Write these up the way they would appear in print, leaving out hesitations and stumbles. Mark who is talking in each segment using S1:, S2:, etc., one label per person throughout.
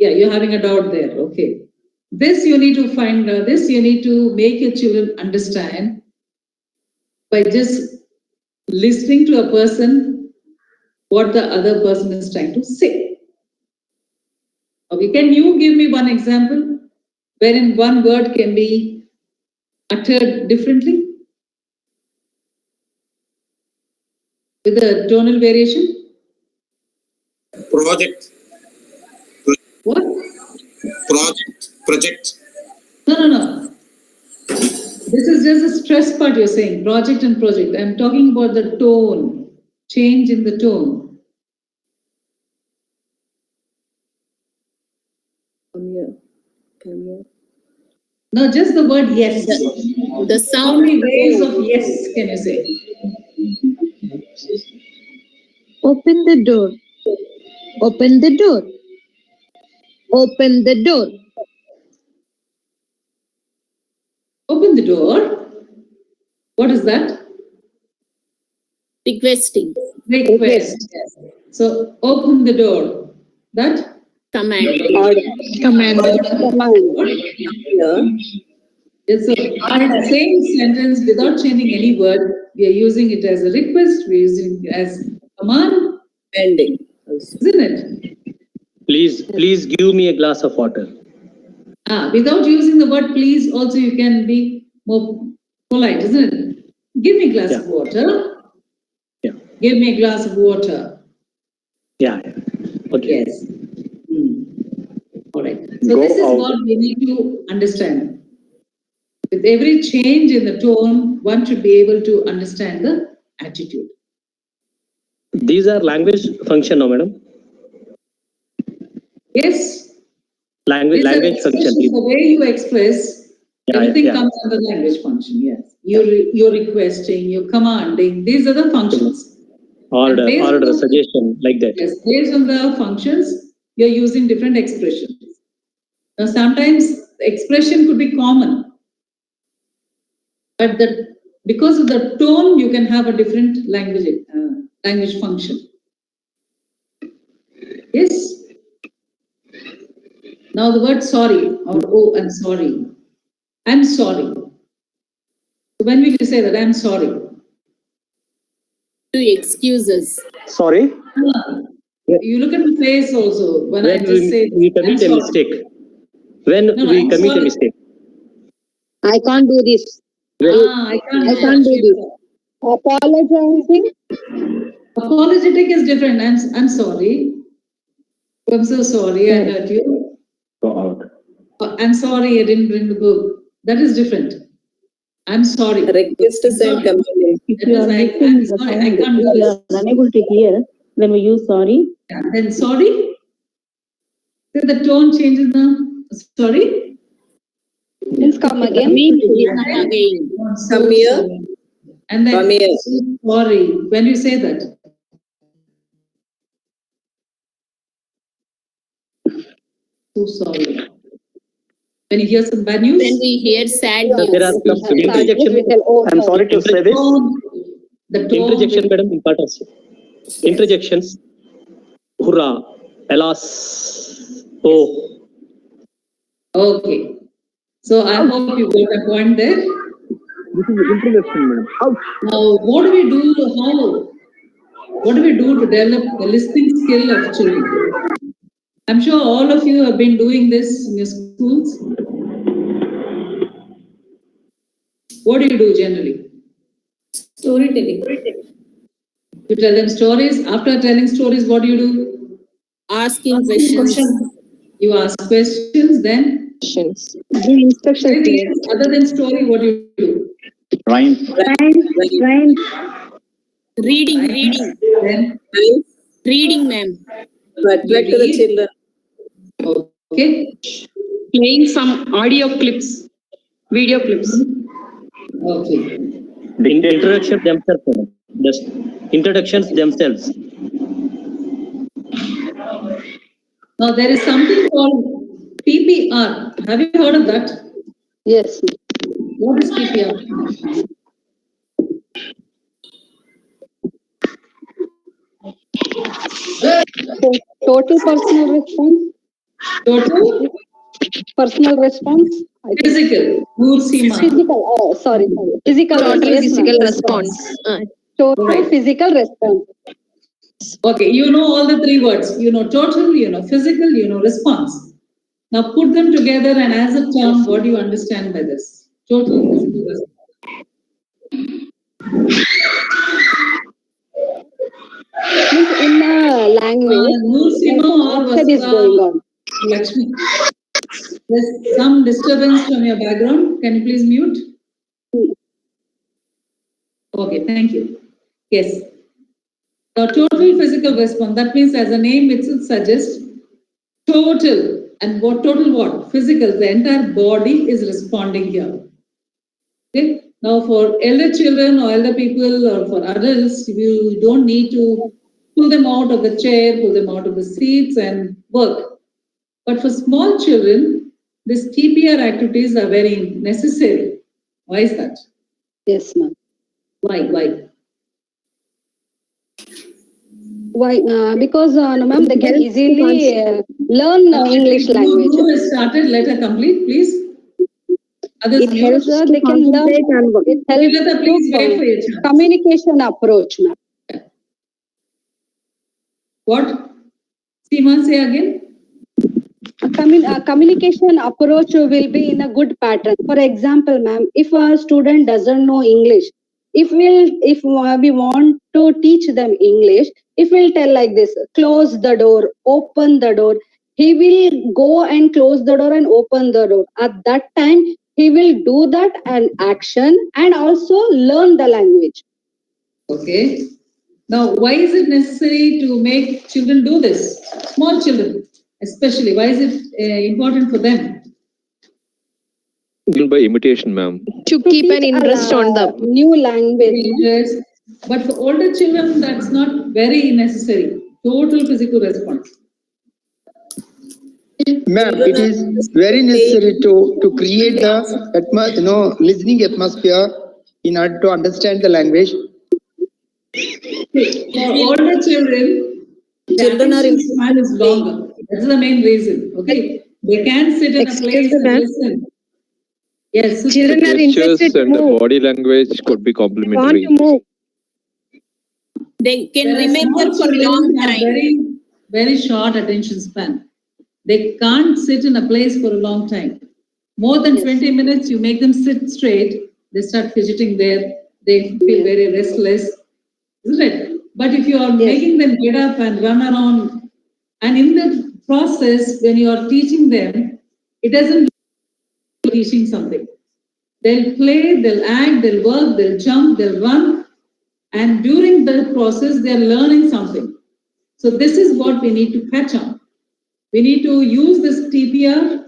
S1: Yeah, you're having a doubt there. Okay. This you need to find, this you need to make your children understand by just listening to a person, what the other person is trying to say. Okay, can you give me one example wherein one word can be uttered differently with a tonal variation?
S2: Project.
S1: What?
S2: Project.
S1: No. This is just a stress part you're saying, project and project. I'm talking about the tone, change in the tone.
S3: Come here.
S1: No, just the word yes.
S3: The sound.
S1: How many ways of yes can you say?
S4: Open the door. Open the door. Open the door.
S1: Open the door. What is that?
S3: Requesting.
S1: Request. Yes. So open the door. That?
S3: Command.
S4: Command.
S1: It's the same sentence without changing any word. We are using it as a request. We are using it as command.
S3: Ending.
S1: Isn't it?
S5: Please give me a glass of water.
S1: Without using the word please, also you can be more polite, isn't it? Give me a glass of water.
S5: Yeah.
S1: Give me a glass of water.
S5: Yeah. Okay.
S1: Yes. All right. So this is what we need to understand. With every change in the tone, one should be able to understand the attitude.
S5: These are language function, no, madam?
S1: Yes.
S5: Language function.
S1: The way you express, everything comes under language function. Yes. You're requesting, you're commanding. These are the functions.
S5: Order, suggestion, like that.
S1: Yes. Based on the functions, you're using different expressions. Now, sometimes the expression could be common, but because of the tone, you can have a different language function. Yes. Now the word sorry or oh, I'm sorry. I'm sorry. So when will you say that I'm sorry?
S3: To excuses.
S5: Sorry?
S1: You look at the face also. When I just say
S5: we commit a mistake. When we commit a mistake.
S4: I can't do this.
S1: I can't
S4: do this. Apologizing.
S1: Apologetic is different. I'm sorry. I'm so sorry I hurt you.
S5: Go out.
S1: I'm sorry I didn't bring the book. That is different. I'm sorry.
S3: Request to send complaint.
S4: If you are
S1: I'm sorry, I can't do this.
S4: unable to hear, then we use sorry.
S1: Then sorry. So the tone changes now. Sorry.
S4: Please come again.
S3: Come here.
S1: And then
S3: Come here.
S1: sorry. When you say that. So sorry. When you hear some bad news.
S3: When we hear sad news.
S5: There are some interjection. I'm sorry to say this.
S1: The tone.
S5: Interjection, madam, importance. Interjections. Hurrah. Alas. Oh.
S1: Okay. So I hope you got a point there.
S5: This is introduction, madam.
S1: Now, what do we do? What do we do to develop the listening skill of children? I'm sure all of you have been doing this in your schools. What do you do generally?
S3: Storytelling.
S1: You tell them stories. After telling stories, what do you do?
S3: Asking questions.
S1: You ask questions, then?
S4: Questions. Give instructions.
S1: Other than story, what do you do?
S5: Rhyme.
S3: Reading.
S1: Then?
S3: Reading, ma'am.
S1: To attract the children. Okay.
S4: Playing some audio clips, video clips.
S1: Okay.
S5: The introduction themselves, madam. Just introductions themselves.
S1: Now there is something called PPR. Have you heard of that?
S4: Yes.
S1: What is PPR?
S4: Total personal response.
S1: Total,
S2: Personal response. I think.
S1: physical, Nursima.
S2: Physical. Oh, sorry. Physical.
S6: Total
S2: Yes,
S6: physical
S2: ma'am.
S6: response.
S2: Total
S1: Right.
S2: physical response.
S1: Okay, you know all the three words. You know total, you know physical, you know response. Now put them together and as a term, what do you understand by this? Total physical response.
S2: Means in a language,
S1: Nursima
S2: like an
S1: or
S2: action is going on.
S1: Lakshmi. There's some disturbance from your background. Can you please mute? Okay, thank you. Yes. Now, total physical response. That means, as the name itself suggests, total. And what total what? Physical. The entire body is responding here. Okay. Now, for elder children or elder people or for adults, you don't need to pull them out of the chair, pull them out of the seats and work. But for small children, these TPR activities are very necessary. Why is that?
S2: Yes, ma'am.
S1: Why?
S2: Why? Because, no, ma'am, they can easily learn English language.
S1: Who has started? Let her complete, please. Others
S2: It helps
S1: mute.
S2: they can learn. It helps
S1: Violeta, please wait for your chance.
S2: communication approach, ma'am.
S1: What? Seema, say again.
S2: Communication approach will be in a good pattern. For example, ma'am, if a student doesn't know English, if we want to teach them English, if we'll tell like this, close the door, open the door, he will go and close the door and open the door. At that time, he will do that an action and also learn the language.
S1: Okay. Now, why is it necessary to make children do this? Small children, especially. Why is it important for them?
S7: By imitation, ma'am.
S6: To keep an interest on the
S2: new language.
S1: Interest. But for older children, that's not very necessary. Total physical response.
S8: Ma'am, it is very necessary to create the listening atmosphere in order to understand the language.
S1: For older children, the attention span is longer. That's the main reason. Okay, they can sit in a place and listen. Yes,
S6: children are
S7: Gestures
S6: interested to
S7: and
S6: move.
S7: body language could be
S6: Want
S7: complementary.
S6: to move.
S3: They can
S1: Whereas
S3: remember
S1: small
S3: for a
S1: children
S3: long
S1: have
S3: time.
S1: very short attention span. They can't sit in a place for a long time. More than 20 minutes, you make them sit straight, they start fidgeting there, they feel very restless, isn't it? But if you are making them get up and run around, and in the process, when you are teaching them, it doesn't teaching something. They'll play, they'll act, they'll work, they'll jump, they'll run, and during the process, they're learning something. So this is what we need to catch on. We need to use this TPR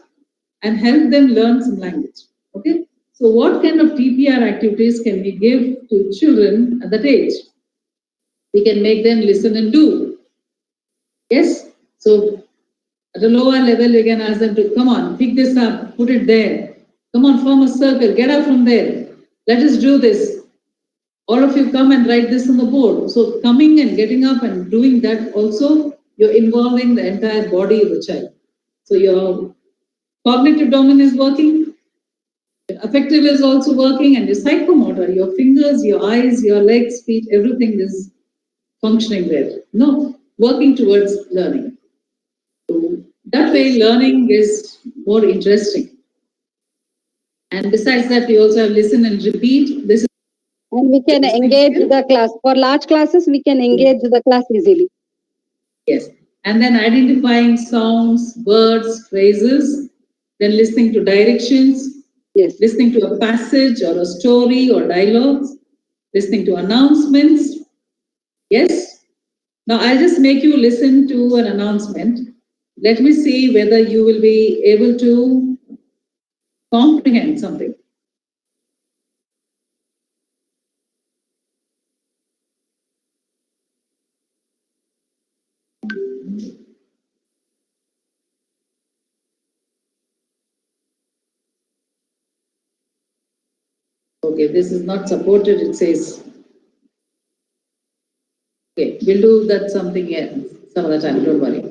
S1: and help them learn some language. Okay. So what kind of TPR activities can we give to children at that age? We can make them listen and do. Yes. So at a lower level, we can ask them to come on, pick this up, put it there. Come on, form a circle, get up from there. Let us do this. All of you come and write this on the board. So coming and getting up and doing that also, you're involving the entire body of the child. So your cognitive domain is working, affective is also working, and your psychomotor, your fingers, your eyes, your legs, feet, everything is functioning there. No, working towards learning. So that way, learning is more interesting. And besides that, we also have listen and repeat. This is
S2: And we can engage the class. For large classes, we can engage the class easily.
S1: yes. And then identifying sounds, words, phrases, then listening to directions, listening to a passage or a story or dialogues, listening to announcements. Yes? Now I'll just make you listen to an announcement. Let me see whether you will be able to comprehend something. Okay, this is not supported, it says. Okay, we'll do that something else some other time, don't worry.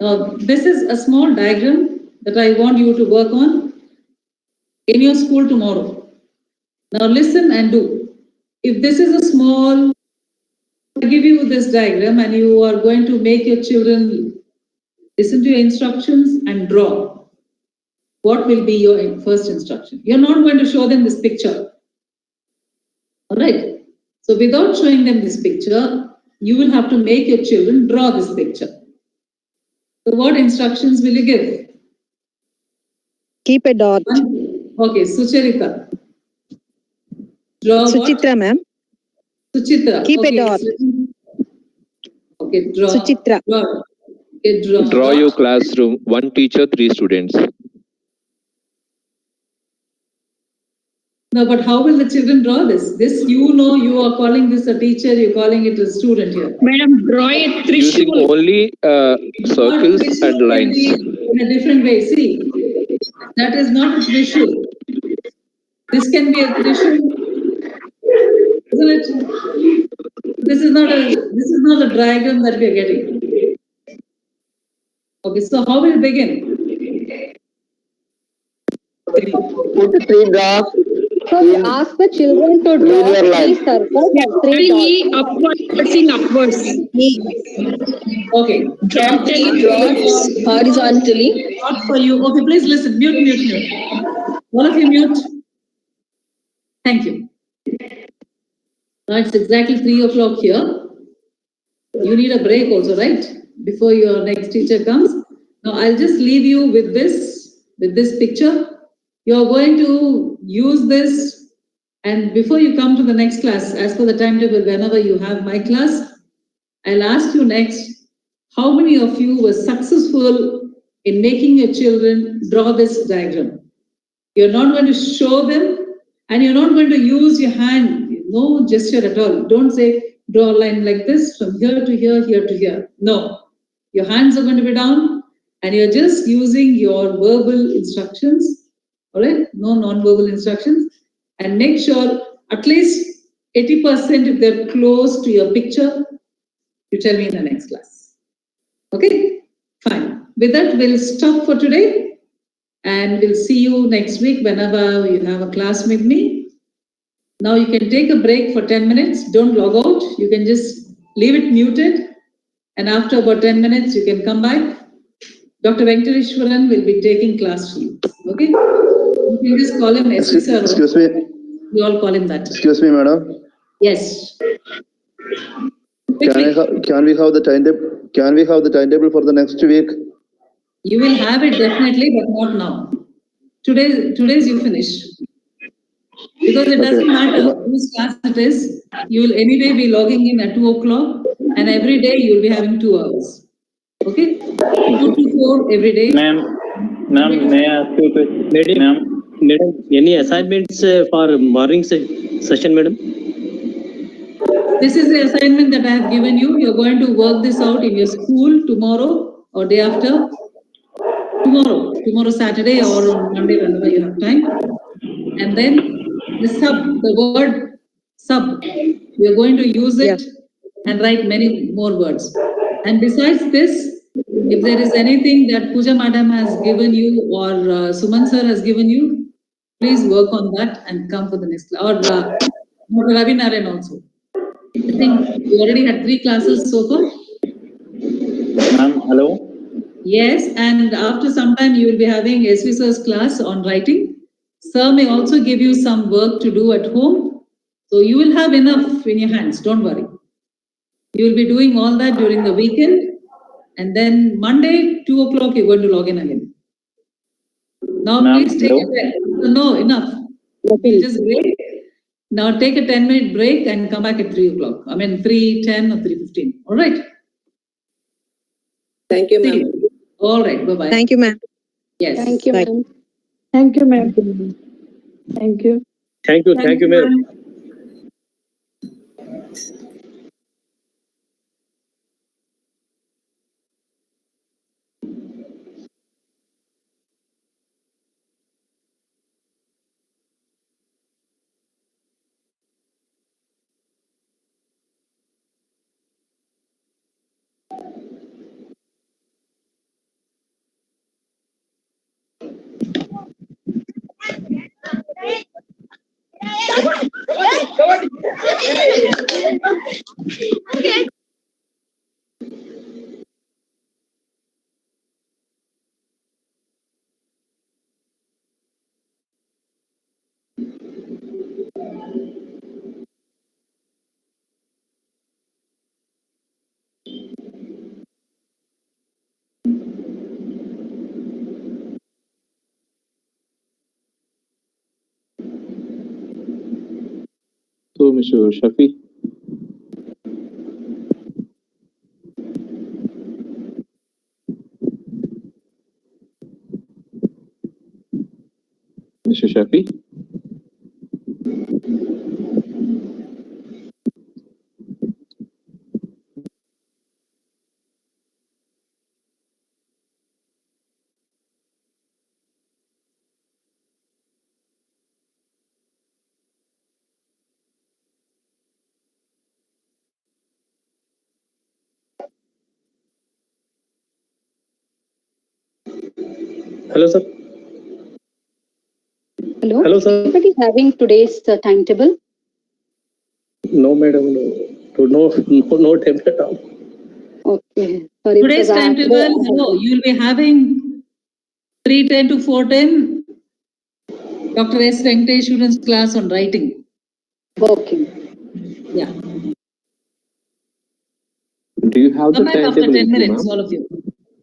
S1: This is a small diagram that I want you to work on in your school tomorrow. Now listen and do. If this is a small, I give you this diagram and you are going to make your children listen to your instructions and draw. What will be your first instruction? You're not going to show them this picture. All right. So without showing them this picture, you will have to make your children draw this picture. So what instructions will you give?
S6: Keep a dot.
S1: Okay, Sucharita. Draw
S6: Suchitra, ma'am.
S1: what? Suchitra.
S6: Keep
S1: okay,
S6: a dot.
S1: Okay, draw.
S6: Suchitra.
S1: Draw. Okay, draw.
S7: Draw your classroom. One teacher, 3 students.
S1: No, but how will the children draw this? This, you know, you are calling this a teacher, you're calling it a student here.
S4: Madam, draw a
S7: Using
S4: trishul.
S7: only circles
S1: Not
S7: and
S1: can
S7: lines.
S1: be in a different way. See, that is not a trishul. This can be a trishul, isn't it? This is not a diagram that we are getting. Okay, so how will it begin?
S8: Put 3 dots.
S2: So we ask the children to draw
S8: Linear line.
S2: 3 circles and 3
S4: Capital
S2: dots.
S4: E upwards in upwards.
S1: Okay.
S3: Dots horizontally.
S1: Not for you. Okay, please listen. Mute. All of you mute. Thank you. Now it's exactly 3 o'clock here. You need a break also, right? Before your next teacher comes. Now I'll just leave you with this picture. You're going to use this, and before you come to the next class, as per the timetable, whenever you have my class, I'll ask you next, how many of you were successful in making your children draw this diagram? You're not going to show them, and you're not going to use your hand, no gesture at all. Don't say, draw a line like this from here to here, here to here. No, your hands are going to be down, and you're just using your verbal instructions, all right? No non-verbal instructions, and make sure at least 80% if they're close to your picture, you tell me in the next class. Okay, fine. With that, we'll stop for today, and we'll see you next week whenever you have a class with me. Now you can take a break for 10 minutes. Don't log out. You can just leave it muted, and after about 10 minutes, you can come back. Dr. Venkateshwaran will be taking class for you. Okay? You can just call him SP sir.
S9: Excuse me.
S1: You all call him that.
S9: Excuse me, madam.
S1: Yes.
S9: Can we have the timetable? Can we have the timetable for the next week?
S1: You will have it definitely, but not now. Today's you finish. Because it doesn't matter whose class it is. You will anyway be logging in at 2 o'clock, and every day you will be having 2 hours. Okay? 2 to 4 every day.
S5: Ma'am, may I ask you a question? Madam, any assignments for morning session, madam?
S1: This is the assignment that I have given you. You're going to work this out in your school tomorrow or day after. Tomorrow Saturday or on Monday, whenever you have time. And then the word sub, you're going to use it and write many more words. And besides this, if there is anything that Pooja Madam has given you or Suman sir has given you, please work on that and come for the next class. Or Dr. Ravi Narayan also. I think you already had 3 classes so far.
S5: Ma'am, hello.
S1: Yes, and after some time you will be having SV sir's class on writing. Sir may also give you some work to do at home. So you will have enough in your hands, don't worry. You will be doing all that during the weekend. And then Monday, 2 o'clock, you're going to log in again. Now please take no, enough. We'll just break. Now take a 10-minute break and come back at 3 o'clock. I mean 3:10 or 3:15. All right.
S3: Thank you, ma'am.
S1: All right. Bye-bye.
S6: Thank you, ma'am.
S1: Yes.
S2: Thank you, ma'am.
S10: Thank you, ma'am. Thank you.
S5: Thank you, ma'am.
S7: So, Mr. Shafi. Mr. Shafi.
S5: Hello, sir.
S2: Hello.
S5: Hello, sir.
S2: Anybody having today's timetable?
S5: No, madam. No time at all.
S2: Okay. Sorry.
S1: Today's
S2: because
S1: timetable, hello, you will be having 3:10 to 4:10 Dr. S. Venkatesh students class on writing.
S2: Okay.
S1: Yeah.
S7: Do you have
S1: Come
S7: the
S1: back after
S7: timetable
S1: 10
S7: with you,
S1: minutes,
S7: ma'am?
S1: all of you.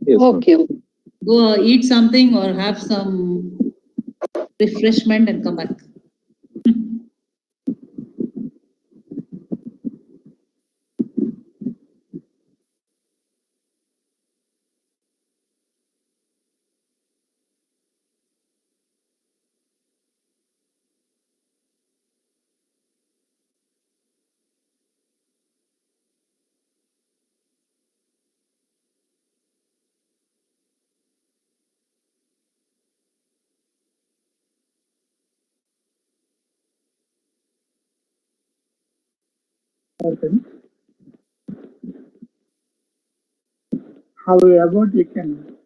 S7: Yes, ma'am.
S2: Okay.
S1: Go eat something or have some refreshment and come back.
S8: However, you can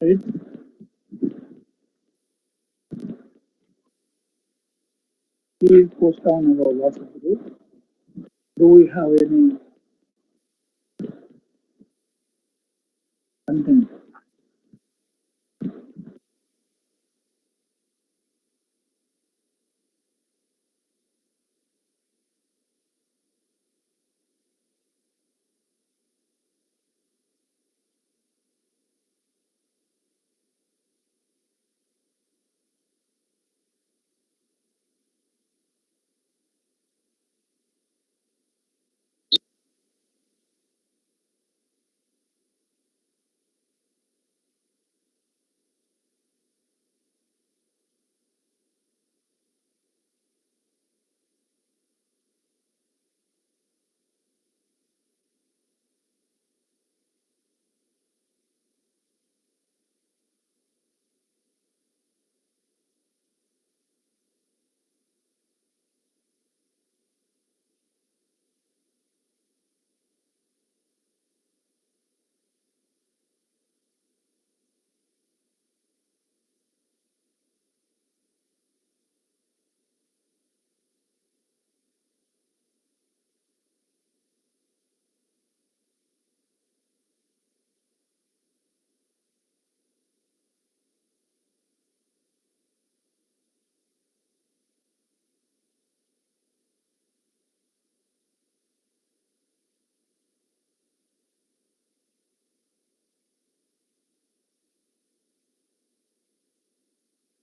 S8: right? Please post on our WhatsApp group. Do we have any content?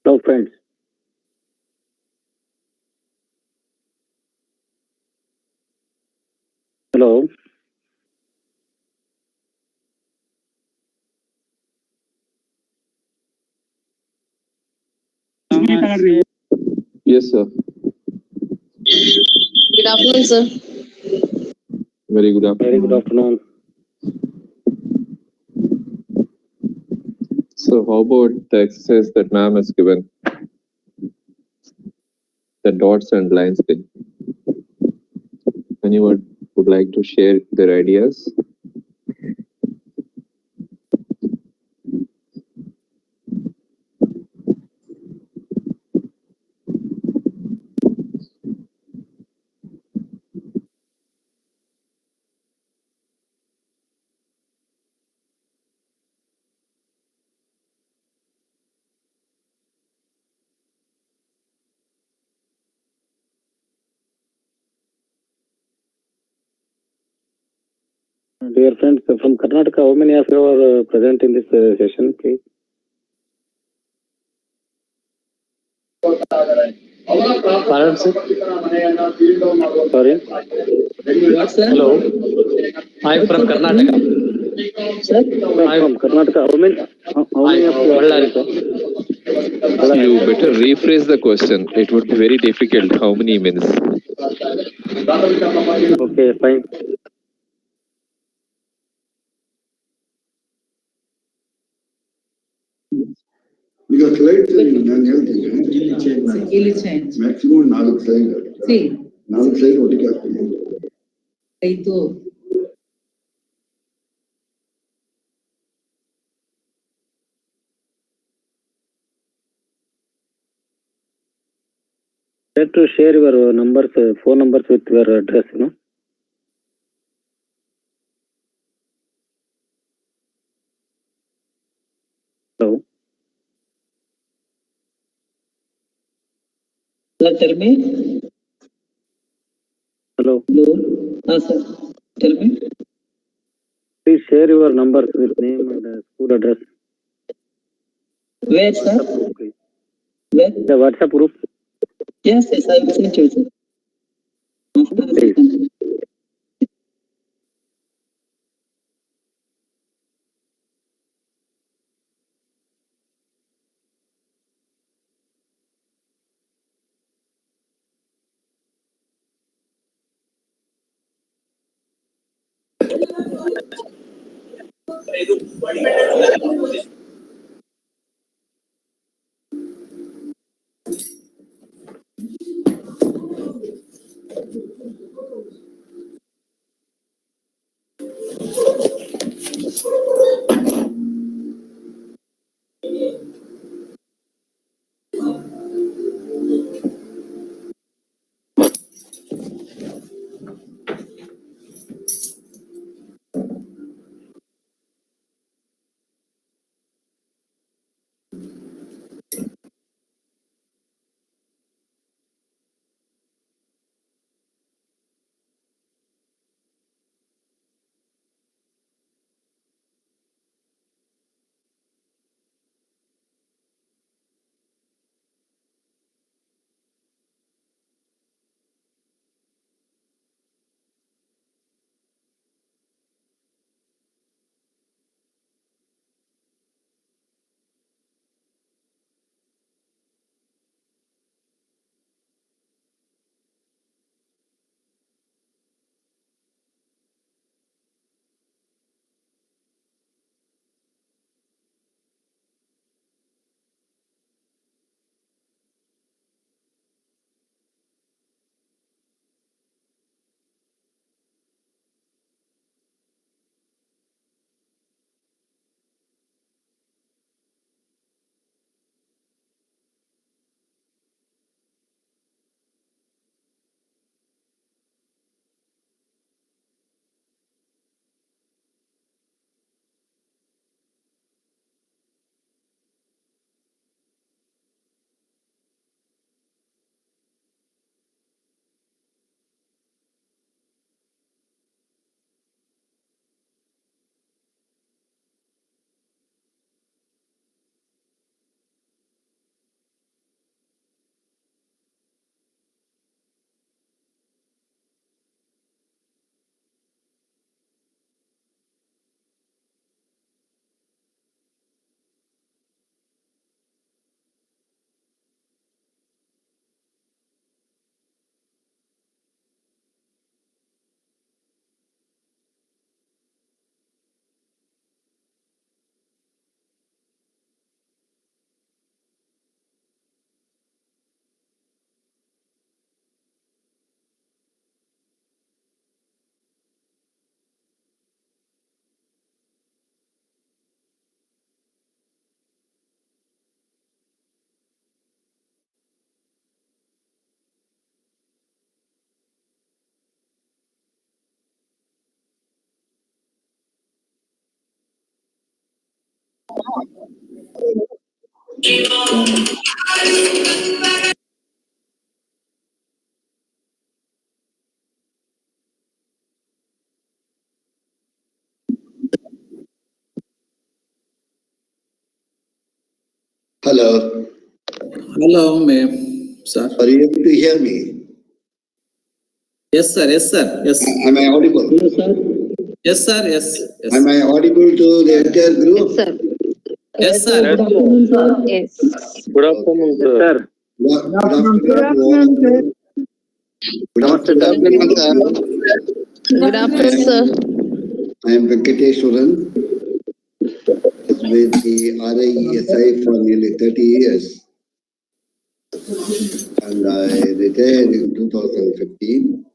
S5: No, friends. Hello.
S7: Yes, sir.
S3: Good afternoon, sir.
S7: Very good
S5: Very good
S7: afternoon.
S5: afternoon.
S7: So, how about the exercise that ma'am has given? The dots and lines thing. Anyone would like to share their ideas?
S5: Dear friends from Karnataka, how many of you are present in this session, please? Pardon, sir? Sorry?
S1: What, sir?
S5: Hello? I'm from Karnataka.
S1: Sir?
S5: I'm from Karnataka. How many of you are there, sir?
S7: You better rephrase the question. It would be very difficult. How many means?
S5: Okay, fine.
S11: ಈಗ slide ನಾನು ಹೇಳ್ತೀನಿ
S1: ಇಲ್ಲಿ change
S11: maximum 4 slide
S1: C
S11: 4 slide ಒಟ್ಟಿಗೆ ಹಾಕ್ತೀನಿ
S1: ಆಯ್ತು
S5: Try to share your numbers, phone numbers with your address, you know. Hello.
S1: Sir, tell me.
S5: Hello.
S1: Hello. Sir. Tell me.
S5: Please share your number with name and school address.
S1: Where, sir?
S5: Please.
S1: Where?
S5: The WhatsApp group.
S1: Yes, yes, I will send you, sir.
S5: Please.
S11: Hello.
S12: Hello, ma'am. Sir.
S11: Are you able to hear me?
S12: Yes, sir. Yes, sir. Yes.
S11: Am I audible?
S12: Yes, sir. Yes. Yes.
S11: Am I audible to the entire group?
S2: Sir.
S12: Yes, sir.
S10: Good afternoon, sir.
S2: Yes.
S5: Good afternoon, sir.
S11: Good afternoon
S10: Good
S11: to all.
S10: afternoon, sir.
S11: Good afternoon, sir.
S3: Good afternoon, sir.
S11: I am Venkateshwaran. I've been the RIESI for nearly 30 years. And I retired in 2015.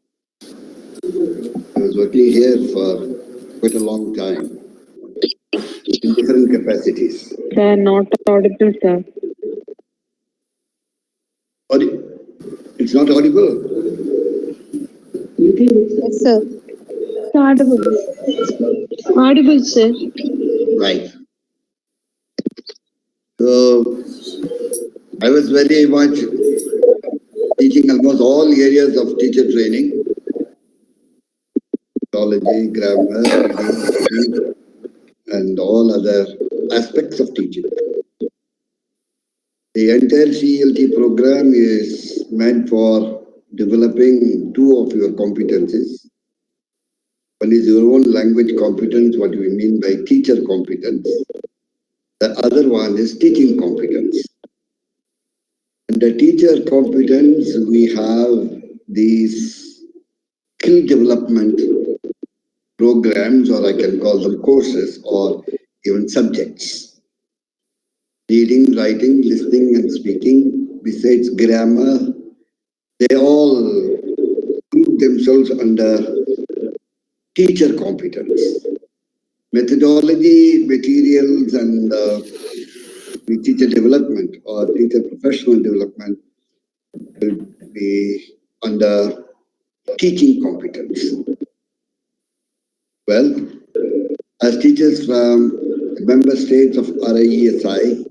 S11: I was working here for quite a long time in different capacities.
S10: Sir, not audible, sir.
S11: It's not audible.
S2: Yes, sir.
S10: Audible. Audible, sir.
S11: Right. So I was very much teaching almost all areas of teacher training, theology, grammar, reading, and all other aspects of teaching. The entire CLT program is meant for developing two of your competencies. One is your own language competence, what we mean by teacher competence. The other one is teaching competence. And the teacher competence, we have these skill development programs, or I can call them courses, or even subjects. Reading, writing, listening, and speaking, besides grammar, they all group themselves under teacher competence. Methodology, materials, and teacher development or teacher professional development will be under teaching competence. Well, as teachers from the member states of RIESI,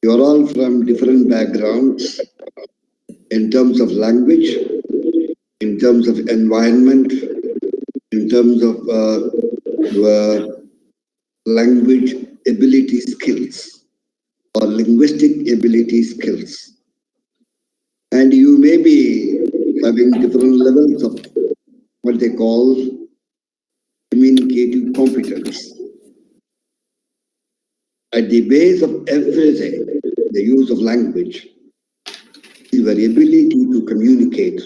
S11: you are all from different backgrounds in terms of language, in terms of environment, in terms of your language ability skills or linguistic ability skills. And you may be having different levels of what they call communicative competence. At the base of everything, the use of language, is your ability to communicate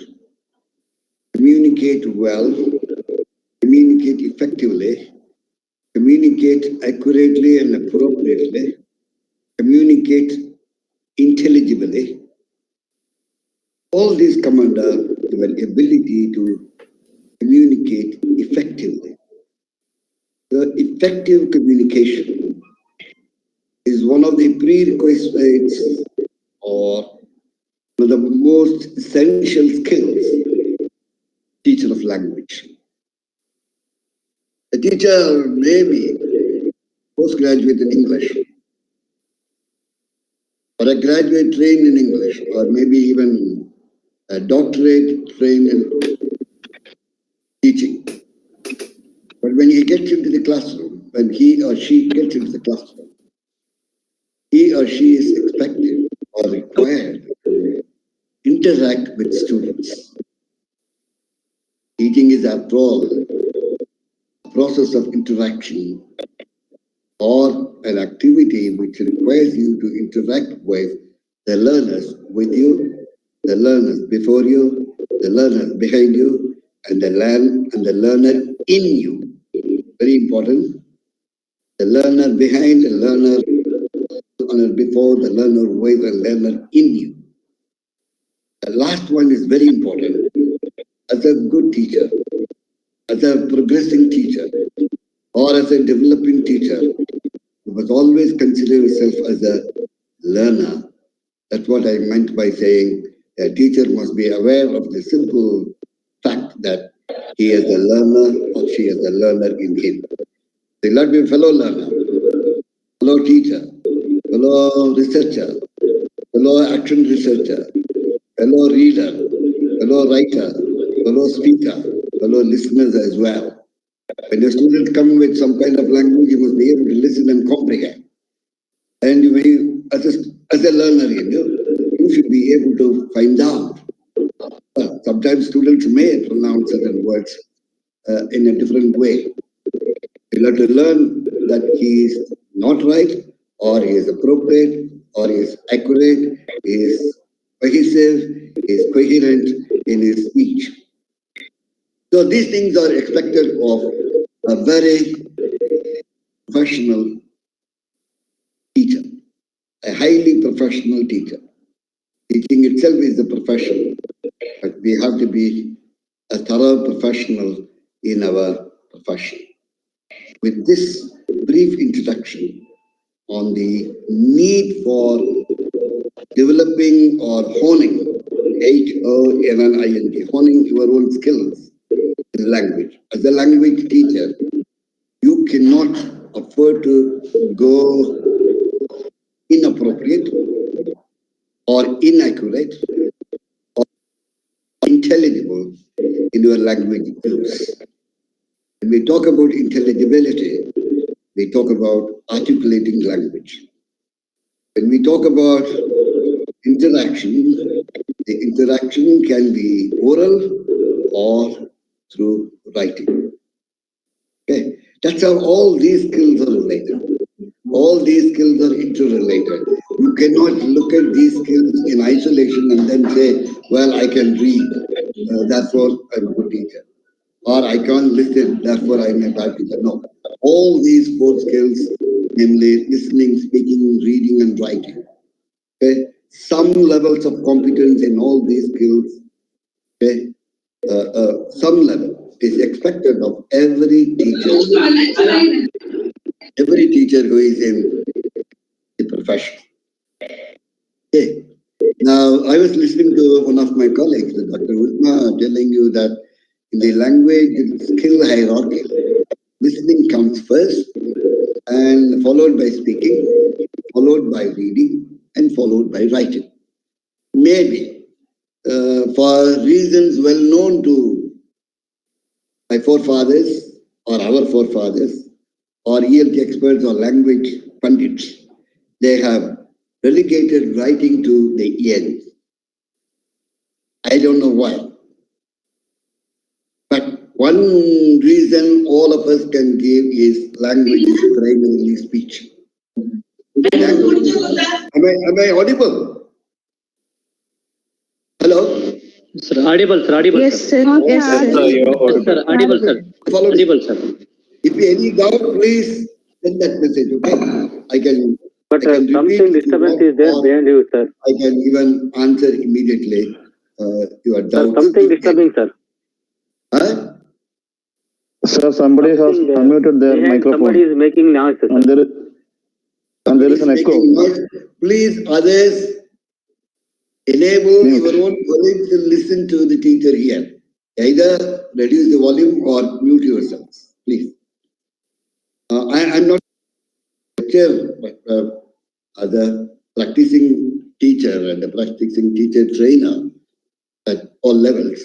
S11: well, communicate effectively, communicate accurately and appropriately, communicate intelligibly. All these come under your ability to communicate effectively. The effective communication is one of the prerequisites or one of the most essential skills teacher of language. A teacher may be postgraduate in English, or a graduate trained in English, or maybe even a doctorate trained in teaching. But when he gets into the classroom, when he or she gets into the classroom, he or she is expected or required to interact with students. Teaching is, after all, a process of interaction or an activity which requires you to interact with the learners with you, the learners before you, the learners behind you, and the learner in you. Very important. The learner behind, the learner before, the learner with, and learner in you. The last one is very important. As a good teacher, as a progressing teacher, or as a developing teacher, you must always consider yourself as a learner. That's what I meant by saying a teacher must be aware of the simple fact that he is a learner or she is a learner in him. They let me fellow learner, fellow teacher, fellow researcher, fellow action researcher, fellow reader, fellow writer, fellow speaker, fellow listeners as well. When a student comes with some kind of language, you must be able to listen and comprehend. And you may as a learner, you should be able to find out. Sometimes students may pronounce certain words in a different way. You have to learn that he is not right, or he is appropriate, or he is accurate, he is cohesive, he is coherent in his speech. So these things are expected of a very professional teacher, a highly professional teacher. Teaching itself is a profession, but we have to be a thorough professional in our profession. With this brief introduction on the need for developing or honing, H-O-N-N-I-N-G, honing your own skills in language. As a language teacher, you cannot afford to go inappropriate or inaccurate or intelligible in your language use. When we talk about intelligibility, we talk about articulating language. When we talk about interaction, the interaction can be oral or through writing. Okay, that's how all these skills are related. All these skills are interrelated. You cannot look at these skills in isolation and then say, well, I can read, therefore I'm a good teacher. Or I can't listen, therefore I'm a bad teacher. No. All these 4 skills, namely listening, speaking, reading, and writing. Okay? Some levels of competence in all these skills, okay? Some level is expected of every teacher who is in the profession. Okay. Now, I was listening to one of my colleagues, Dr. Usma, telling you that in the language skill hierarchy, listening comes first and followed by speaking, followed by reading, and followed by writing. Maybe for reasons well known to my forefathers or our forefathers or ELT experts or language pundits, they have relegated writing to the end. I don't know why. But one reason all of us can give is language is primarily speech. Language. Am I audible? Hello?
S5: Sir, audible, sir, audible.
S2: Yes, sir. Yes,
S5: Yes,
S2: sir.
S5: sir, audible, sir.
S11: Follow me.
S5: Audible, sir.
S11: If you any doubt, please send that message, okay? I can.
S5: But
S11: I can
S5: something disturbance is there behind you, sir.
S11: I can even answer immediately your doubts.
S5: Sir, something disturbing, sir.
S11: Huh?
S9: Sir, somebody has unmuted their microphone.
S5: Somebody is making noise, sir.
S9: And there is an echo.
S11: Noise. Please, others, enable your own colleagues to listen to the teacher here. Either reduce the volume or mute yourselves, please. I'm not a teacher, but as a practicing teacher and a practicing teacher trainer at all levels,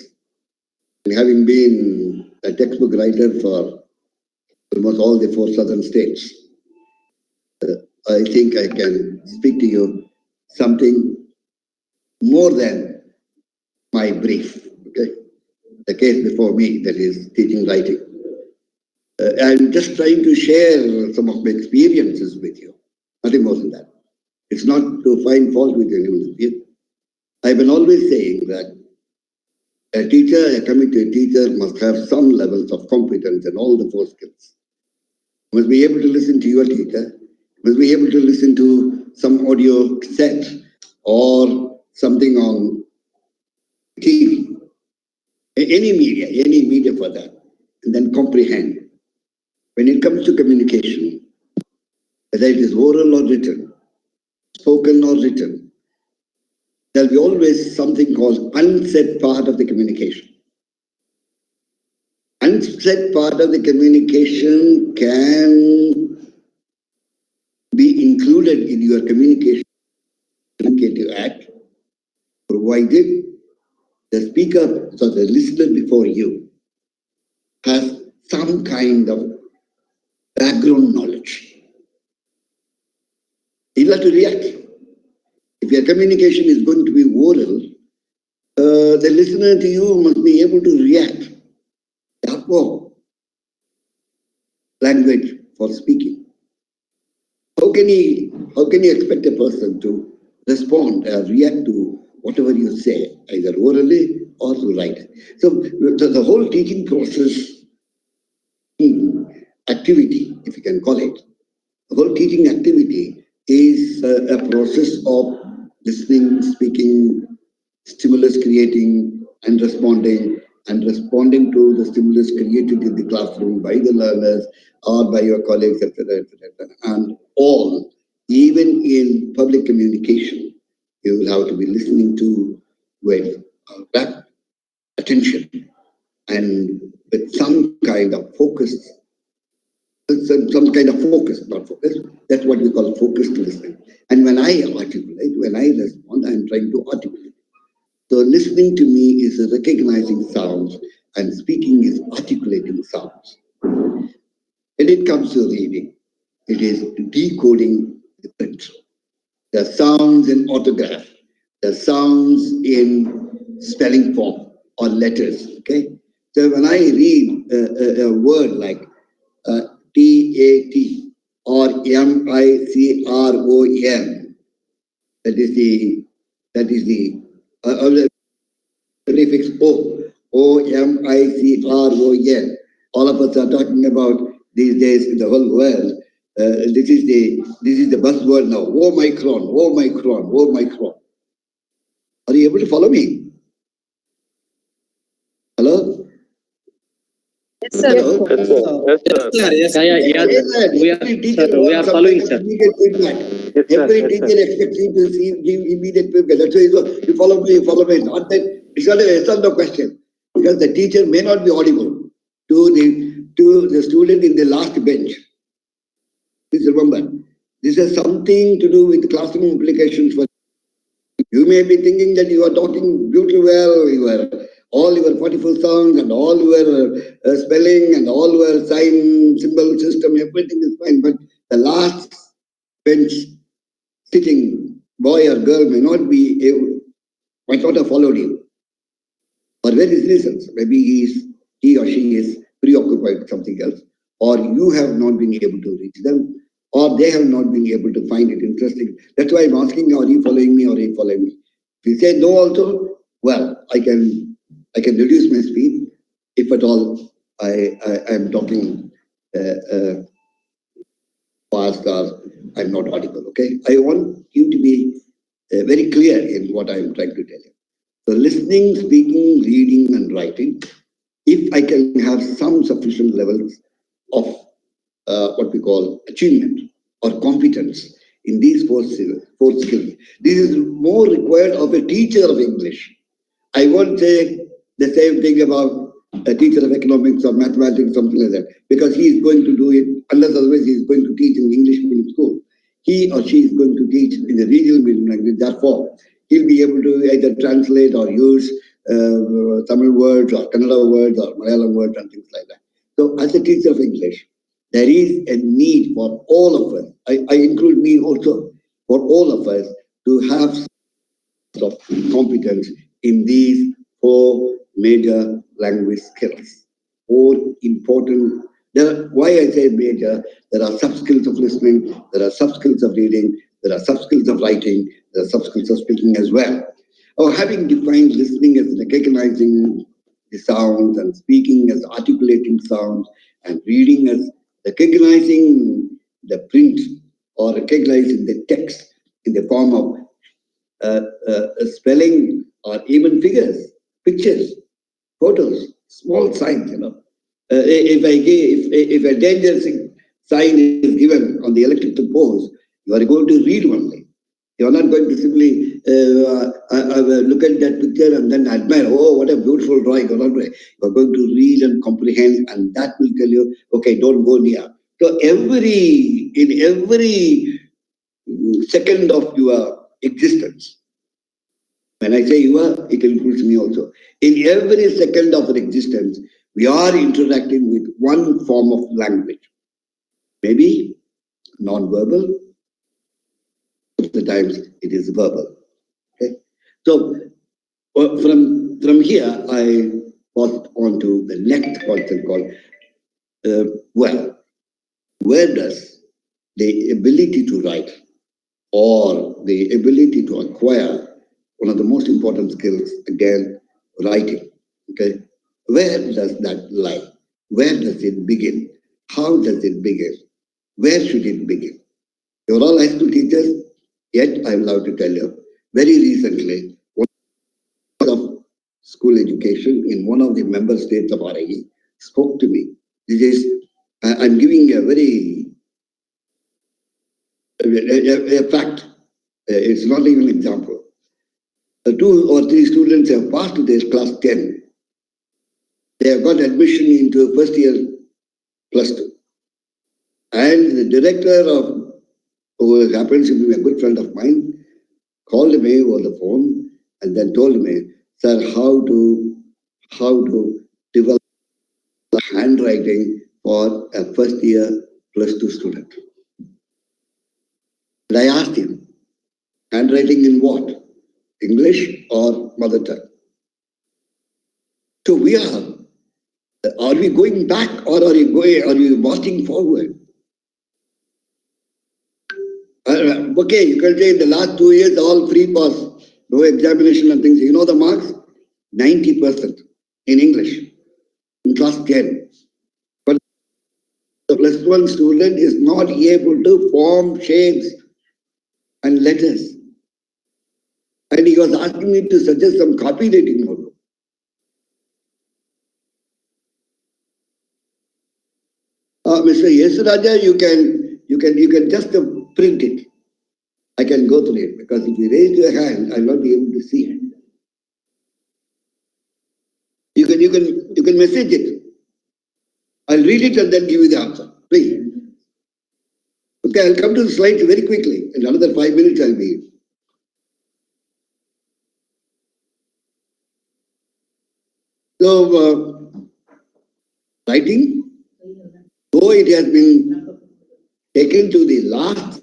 S11: and having been a textbook writer for almost all the 4 southern states, I think I can speak to you something more than my brief. Okay, the case before me, that is teaching writing. I'm just trying to share some of my experiences with you. Nothing more than that. It's not to find fault with anyone of you. I've been always saying that a teacher, a committed teacher, must have some levels of competence in all the 4 skills. Must be able to listen to your teacher, must be able to listen to some audio set or something on TV, any media for that, and then comprehend. When it comes to communication, whether it is oral or written, spoken or written, there'll be always something called unsaid part of the communication. Unsaid part of the communication can be included in your communicative act, provided the speaker, so the listener before you, has some kind of background knowledge. He'll have to react. your communication is going to be oral, the listener to you must be able to react. Therefore, language for speaking. How can you expect a person to respond or react to whatever you say, either orally or through writing? So the whole teaching process, activity, if you can call it, the whole teaching activity is a process of listening, speaking, stimulus creating, and responding to the stimulus created in the classroom by the learners or by your colleagues, etc., and all. Even in public communication, you will have to be listening to with rapt attention and with some kind of focus. Some kind of focus, not focus. That's what we call focused listening. And when I articulate, when I respond, I'm trying to articulate. So listening to me is recognizing sounds, and speaking is articulating sounds. When it comes to reading, it is decoding the print. The sounds in autograph, the sounds in spelling form or letters. Okay. So when I read a word like T-A-T or M-I-C-R-O-N, that is the prefix O, O-M-I-C-R-O-N. All of us are talking about these days in the whole world. This is the buzzword now. Omicron, Omicron, Omicron. Are you able to follow me? Hello?
S2: Yes, sir.
S11: Hello?
S5: Yes, sir.
S12: Yes, sir.
S5: Yeah. We are following, sir.
S11: Immediate feedback.
S5: Yes, sir.
S11: Every
S5: Yes,
S11: teacher
S5: sir.
S11: expects you to give immediate feedback. That's why you follow me, you follow me. Not that it's not the question. Because the teacher may not be audible to the student in the last bench. Please remember, this has something to do with classroom implications for you. May be thinking that you are talking beautifully well, all your 44 sounds and all your spelling and all your sign, symbol system, everything is fine. But the last bench sitting boy or girl may not have followed you for various reasons. Maybe he or she is preoccupied with something else, or you have not been able to reach them, or they have not been able to find it interesting. That's why I'm asking, are you following me or are you following me? If you say no also, well, I can reduce my speed if at all I am talking fast or I'm not audible. Okay, I want you to be very clear in what I'm trying to tell you. So listening, speaking, reading, and writing. If I can have some sufficient levels of what we call achievement or competence in these four skills, this is more required of a teacher of English. I won't say the same thing about a teacher of economics or mathematics, something like that, because he is going to do it, unless otherwise he is going to teach in English medium school. He or she is going to teach in the regional medium language. Therefore, he'll be able to either translate or use Tamil words or Kannada words or Malayalam words and things like that. So as a teacher of English, there is a need for all of us, I include me also, for all of us to have of competence in these four major language skills. Four important. Why I say major, there are subskills of listening, there are subskills of reading, there are subskills of writing, there are subskills of speaking as well. Having defined listening as recognizing the sounds and speaking as articulating sounds and reading as recognizing the print or recognizing the text in the form of spelling or even figures, pictures, photos, small signs, If a danger sign is given on the electrical post, you are going to read only. You are not going to simply look at that picture and then admire, oh, what a beautiful drawing. You are going to read and comprehend, and that will tell you, okay, don't go near. So in every second of your existence, when I say you are, it includes me also. In every second of our existence, we are interacting with one form of language. Maybe non-verbal, sometimes it is verbal. So from here, I got on to the next concept called, where does the ability to write or the ability to acquire one of the most important skills, again, writing, okay? Where does that lie? Where does it begin? How does it begin? Where should it begin? You're all high school teachers, yet I'm allowed to tell you, very recently, one of school education in one of the member states of RIE spoke to me. This is, I'm giving a very, a fact. It's not even an example. 2 or 3 students have passed their class 10. They have got admission into first year plus 2. And the director of, who happens to be a good friend of mine, called me over the phone and then told me, sir, how to develop handwriting for a first year plus 2 student. And I asked him, handwriting in what? English or mother tongue? So are we going back or are you marching forward? Okay, you can say in the last 2 years, all free pass, no examination and things. You know the marks? 90% in English, in class 10. But the plus 1 student is not able to form shapes and letters. And he was asking me to suggest some copywriting model. Mr. Yesuraja, you can just print it. I can go through it because if you raise your hand, I'll not be able to see it. You can message it. I'll read it and then give you the answer. Please. Okay, I'll come to the slides very quickly. In another 5 minutes, I'll be. So, writing, though it has been taken to the last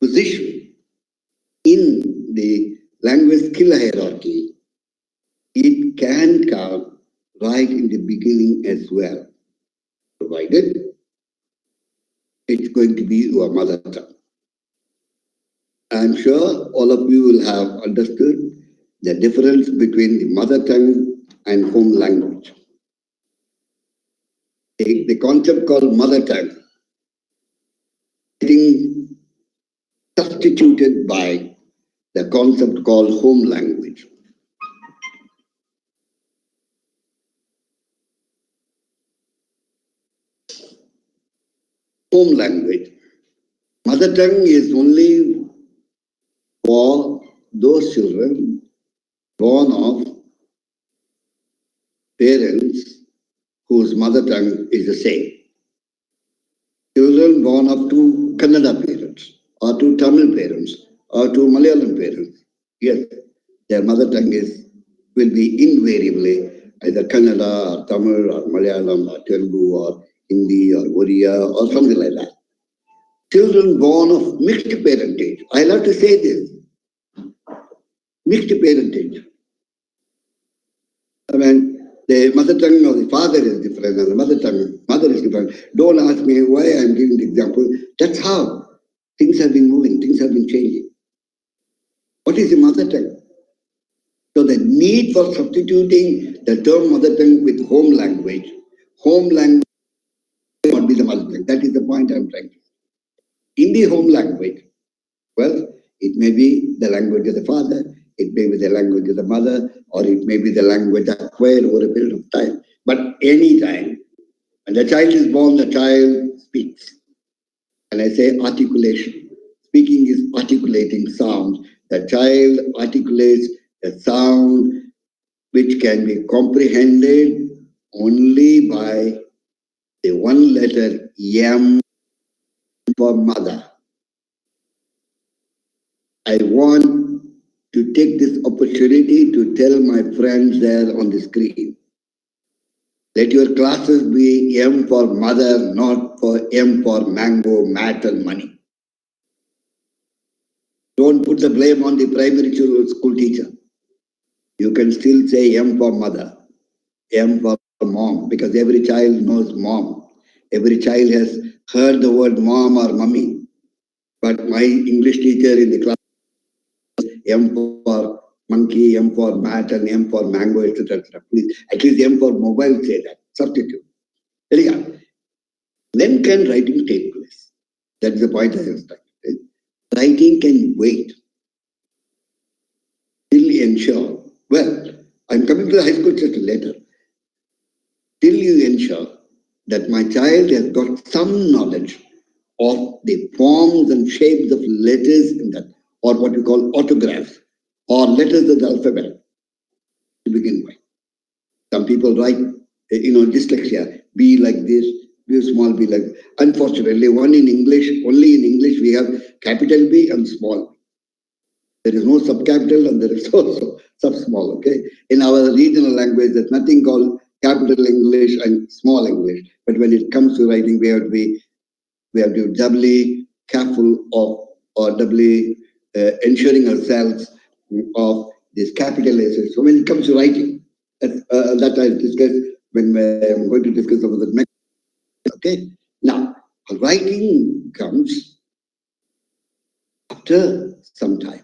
S11: position in the language skill hierarchy, it can come right in the beginning as well, provided it's going to be your mother tongue. I'm sure all of you will have understood the difference between the mother tongue and home language. The concept called mother tongue getting substituted by the concept called home language. Home language. Mother tongue is only for those children born of parents whose mother tongue is the same. Children born of 2 Kannada parents, or 2 Tamil parents, or 2 Malayalam parents, yes, their mother tongue will be invariably either Kannada or Tamil or Malayalam or Telugu or Hindi or Oriya or something like that. Children born of mixed parentage, I love to say this, mixed parentage. I mean, the mother tongue of the father is different and the mother is different. Don't ask me why I'm giving the example. That's how things have been moving, things have been changing. What is the mother tongue? So the need for substituting the term mother tongue with home language will not be the mother tongue. That is the point I'm trying to make. In the home language, well, it may be the language of the father, it may be the language of the mother, or it may be the language acquired over a period of time. But any time, when the child is born, the child speaks. And I say articulation. Speaking is articulating sound. The child articulates the sound which can be comprehended only by the 1 letter M for mother. I want to take this opportunity to tell my friends there on the screen, let your classes be M for mother, not for M for mango, mat and money. Don't put the blame on the primary school teacher. You can still say M for mother, M for mom, because every child knows mom. Every child has heard the word mom or mummy. But my English teacher in the class, M for monkey, M for mat, and M for mango, etc. Please, at least M for mobile, say that. Substitute. Anyhow, when can writing take place? That's the point I have started. Writing can wait till ensure. Well, I'm coming to the high school system later. Till you ensure that my child has got some knowledge of the forms and shapes of letters in that, or what we call autographs, or letters of the alphabet to begin with. Some people write, dyslexia, B like this, B small b like this. Unfortunately, only in English, we have capital B and small b. There is no subcapital and there is also subsmall, okay? In our regional language, there's nothing called capital English and small English. But when it comes to writing, we have to be doubly careful of, or doubly ensuring ourselves of this capital letters. So when it comes to writing, that I discuss when I'm going to discuss about the next. Okay. Now, writing comes after some time.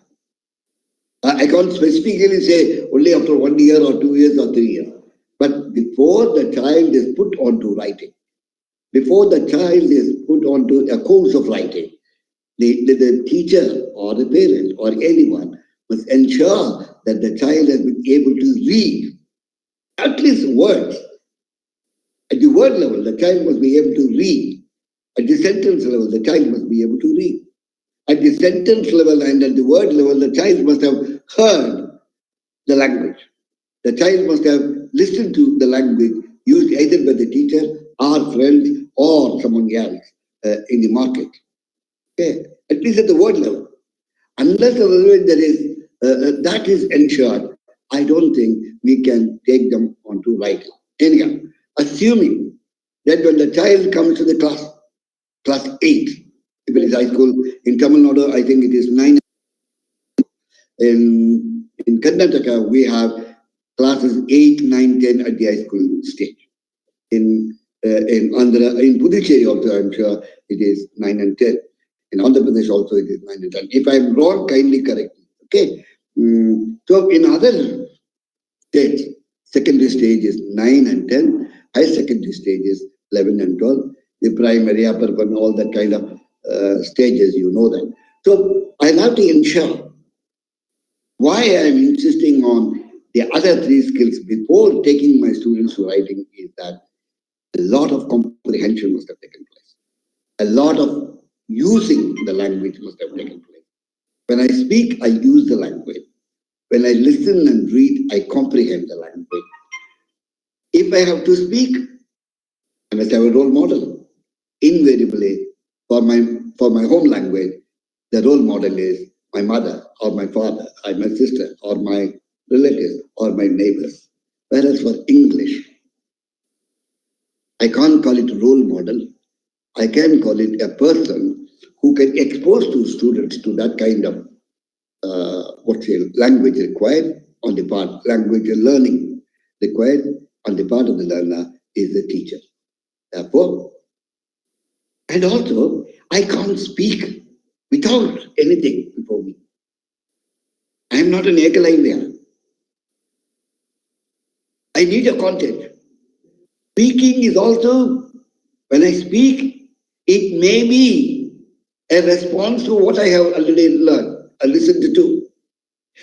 S11: I can't specifically say only after 1 year or 2 years or 3 years. But before the child is put onto writing, before the child is put onto a course of writing, the teacher or the parent or anyone must ensure that the child has been able to read at least words. At the word level, the child must be able to read. At the sentence level, the child must be able to read. At the sentence level and at the word level, the child must have heard the language. The child must have listened to the language used either by the teacher or friends or someone else in the market. Okay, at least at the word level. Unless otherwise there is that is ensured, I don't think we can take them onto writing. Anyhow, assuming that when the child comes to the class 8, if it is high school, in Tamil Nadu, I think it is 9. In Karnataka, we have classes 8, 9, 10 at the high school stage. In Andhra, in Puducherry also, I'm sure it is 9 and 10. In Andhra Pradesh also it is 9 and 10. If I'm wrong, kindly correct me. Okay. So in other states, secondary stage is 9 and 10. High secondary stage is 11 and 12. The primary, upper, all that kind of stages, you know that. So I'll have to ensure. Why I'm insisting on the other 3 skills before taking my students to writing is that a lot of comprehension must have taken place. A lot of using the language must have taken place. When I speak, I use the language. When I listen and read, I comprehend the language. If I have to speak, I must have a role model. Invariably, for my home language, the role model is my mother or my father or my sister or my relatives or my neighbors. Whereas for English, I can't call it a role model. I can call it a person who can expose to students to that kind of language required on the part, language learning required on the part of the learner is the teacher. Therefore, and also, I can't speak without anything before me. I am not an Ekalavya. I need a content. Speaking is also, when I speak, it may be a response to what I have already learned, listened to.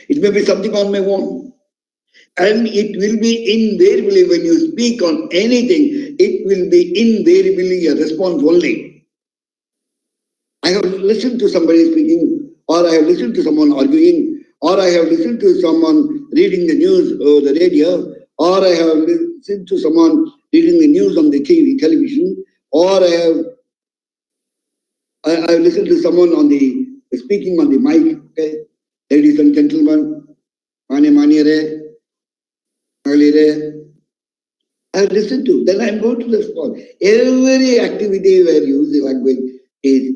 S11: It may be something on my own. And it will be invariably, when you speak on anything, it will be invariably a response only. I have listened to somebody speaking, or I have listened to someone arguing, or I have listened to someone reading the news or the radio, or I have listened to someone reading the news on the television, or I have listened to someone on the speaking on the mic. Okay, ladies and gentlemen, Maniere, I have listened to. Then I am going to respond. Every activity where you use the language is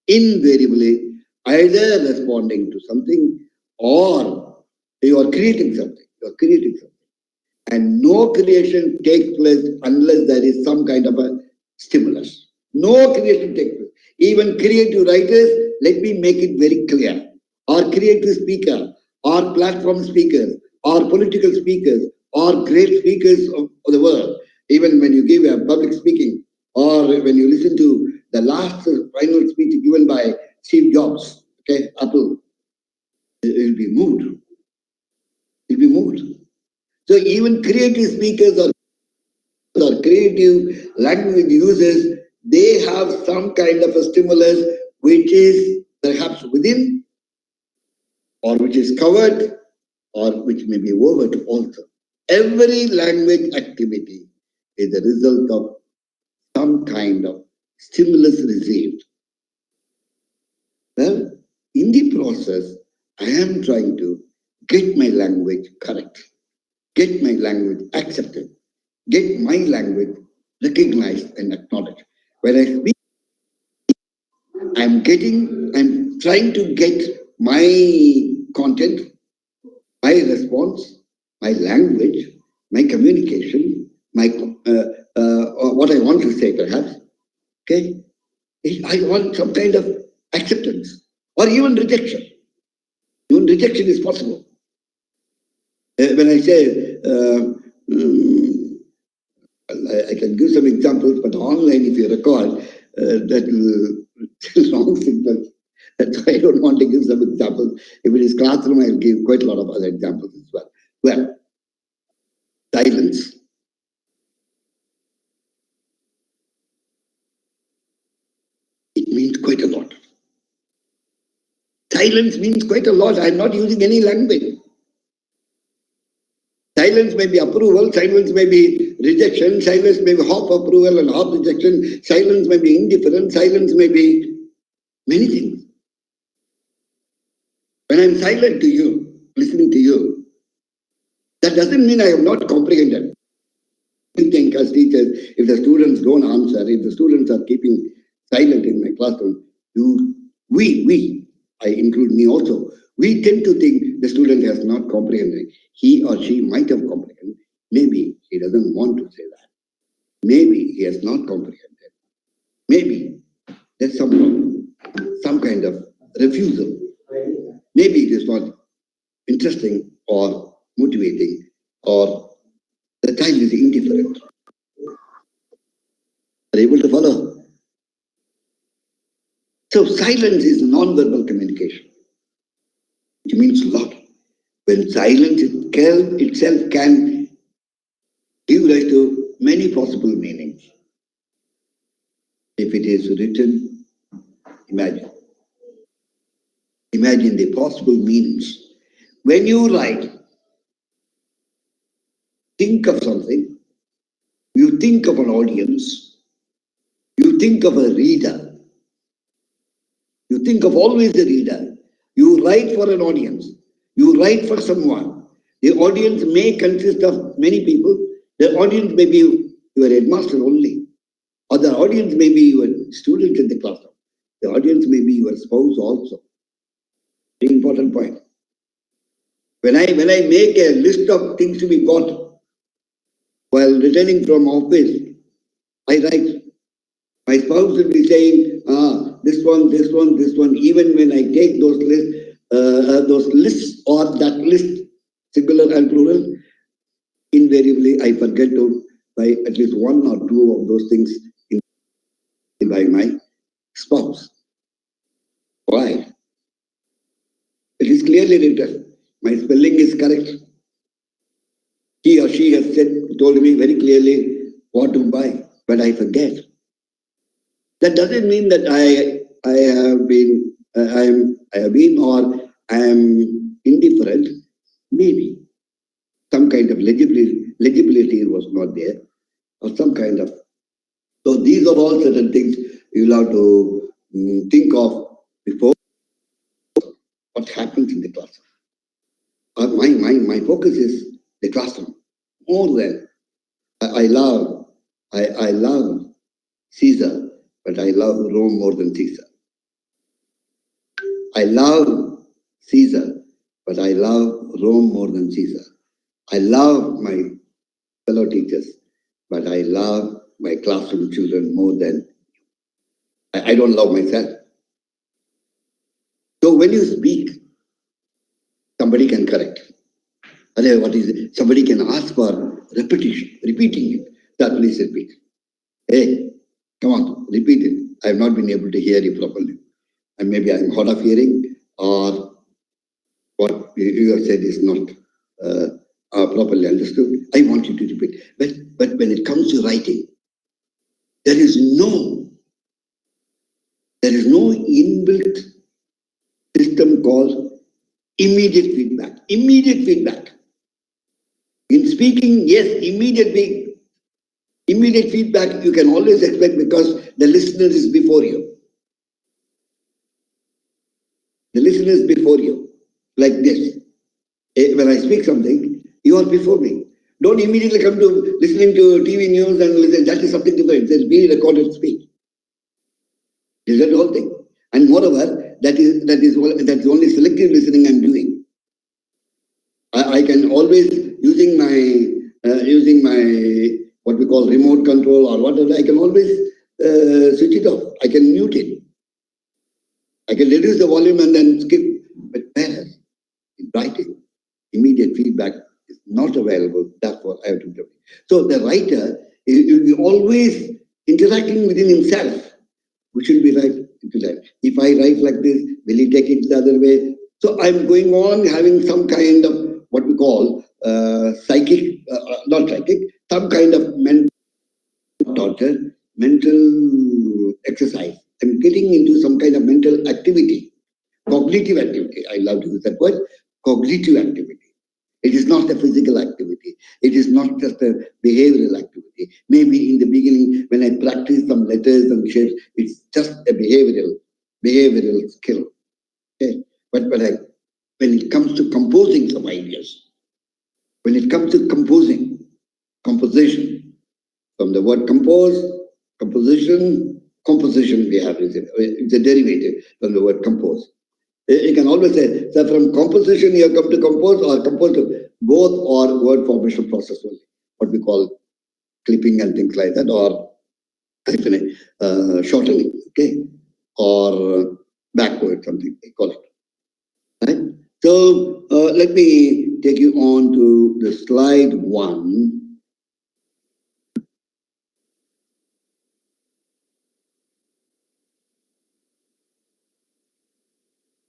S11: invariably either responding to something or you are creating something. You are creating something. And no creation takes place unless there is some kind of a stimulus. No creation takes place. Even creative writers, let me make it very clear, or creative speaker, or platform speakers, or political speakers, or great speakers of the world. Even when you give a public speaking, or when you listen to the last final speech given by Steve Jobs, okay, Apple, you'll be moved. You'll be moved. So even creative speakers or creative language users, they have some kind of a stimulus which is perhaps within or which is covered or which may be overt also. Every language activity is a result of some kind of stimulus received. Well, in the process, I am trying to get my language correct, get my language accepted, get my language recognized and acknowledged. When I speak, I'm trying to get my content, my response, my language, my communication, my what I want to say perhaps, okay? I want some kind of acceptance or even rejection. Even rejection is possible. When I say, I can give some examples, but online, if you recall, that long signals. That's why I don't want to give some examples. If it is classroom, I'll give quite a lot of other examples as well. Well, silence. It means quite a lot. Silence means quite a lot. I'm not using any language. Silence may be approval, silence may be rejection, silence may be half approval and half rejection, silence may be indifference, silence may be many things. When I'm silent to you, listening to you, that doesn't mean I have not comprehended. I think as teachers, if the students don't answer, if the students are keeping silent in my classroom, I include me also, we tend to think the student has not comprehended. He or she might have comprehended. Maybe he doesn't want to say that. Maybe he has not comprehended. Maybe there's some problem, some kind of refusal. Maybe it is not interesting or motivating, or the child is indifferent. Are you able to follow? So silence is non-verbal communication, which means a lot. When silence itself can give rise to many possible meanings. If it is written, imagine. Imagine the possible meanings. When you write, think of something, you think of an audience, you think of a reader, you think of always a reader. You write for an audience, you write for someone. The audience may consist of many people. The audience may be your headmaster only, or the audience may be your students in the classroom. The audience may be your spouse also. Very important point. When I make a list of things to be bought while returning from office, I write. My spouse will be saying, this one, this one, this one. Even when I take those lists or that list, singular and plural, invariably I forget to buy at least one or two of those things by my spouse. Why? It is clearly written. My spelling is correct. He or she has told me very clearly what to buy, but I forget. That doesn't mean that I have been or I am indifferent. Maybe some kind of legibility was not there, or some kind of. So these are all certain things you'll have to think of before what happens in the classroom. My focus is the classroom more than I love Caesar, but I love Rome more than Caesar. I love Caesar, but I love Rome more than Caesar. I love my fellow teachers, but I love my classroom children more than I don't love myself. So when you speak, somebody can correct. What is it? Somebody can ask for repetition, repeating it. That please repeat. Hey, come on, repeat it. I have not been able to hear you properly. And maybe I'm hard of hearing, or what you have said is not properly understood. I want you to repeat. But when it comes to writing, there is no inbuilt system called immediate feedback. Immediate feedback. In speaking, yes, immediate feedback you can always expect because the listener is before you. The listener is before you, like this. When I speak something, you are before me. Don't immediately come to listening to TV news and listen. That is something different. There's being recorded speech. Is that the whole thing? And moreover, that's only selective listening I'm doing. I can always using my what we call remote control or whatever. I can always switch it off. I can mute it. I can reduce the volume and then skip. But whereas in writing, immediate feedback is not available. That's what I have to do. So the writer will be always interacting within himself. We should be right into that. If I write like this, will he take it the other way? So I'm going on having some kind of what we call not psychic, some kind of mental torture, mental exercise. I'm getting into some kind of mental activity, cognitive activity. I love to use that word, cognitive activity. It is not a physical activity. It is not just a behavioral activity. Maybe in the beginning, when I practice some letters and shapes, it's just a behavioral skill. Okay? But when it comes to composing some ideas, when it comes to composition, from the word compose, composition we have, it's a derivative from the word compose. You can always say, so from composition you have come to compose, or compose to both, or word formation process only, what we call clipping and things like that, or shortening, okay, or backward, something they call it. Right? So let me take you on to the slide 1.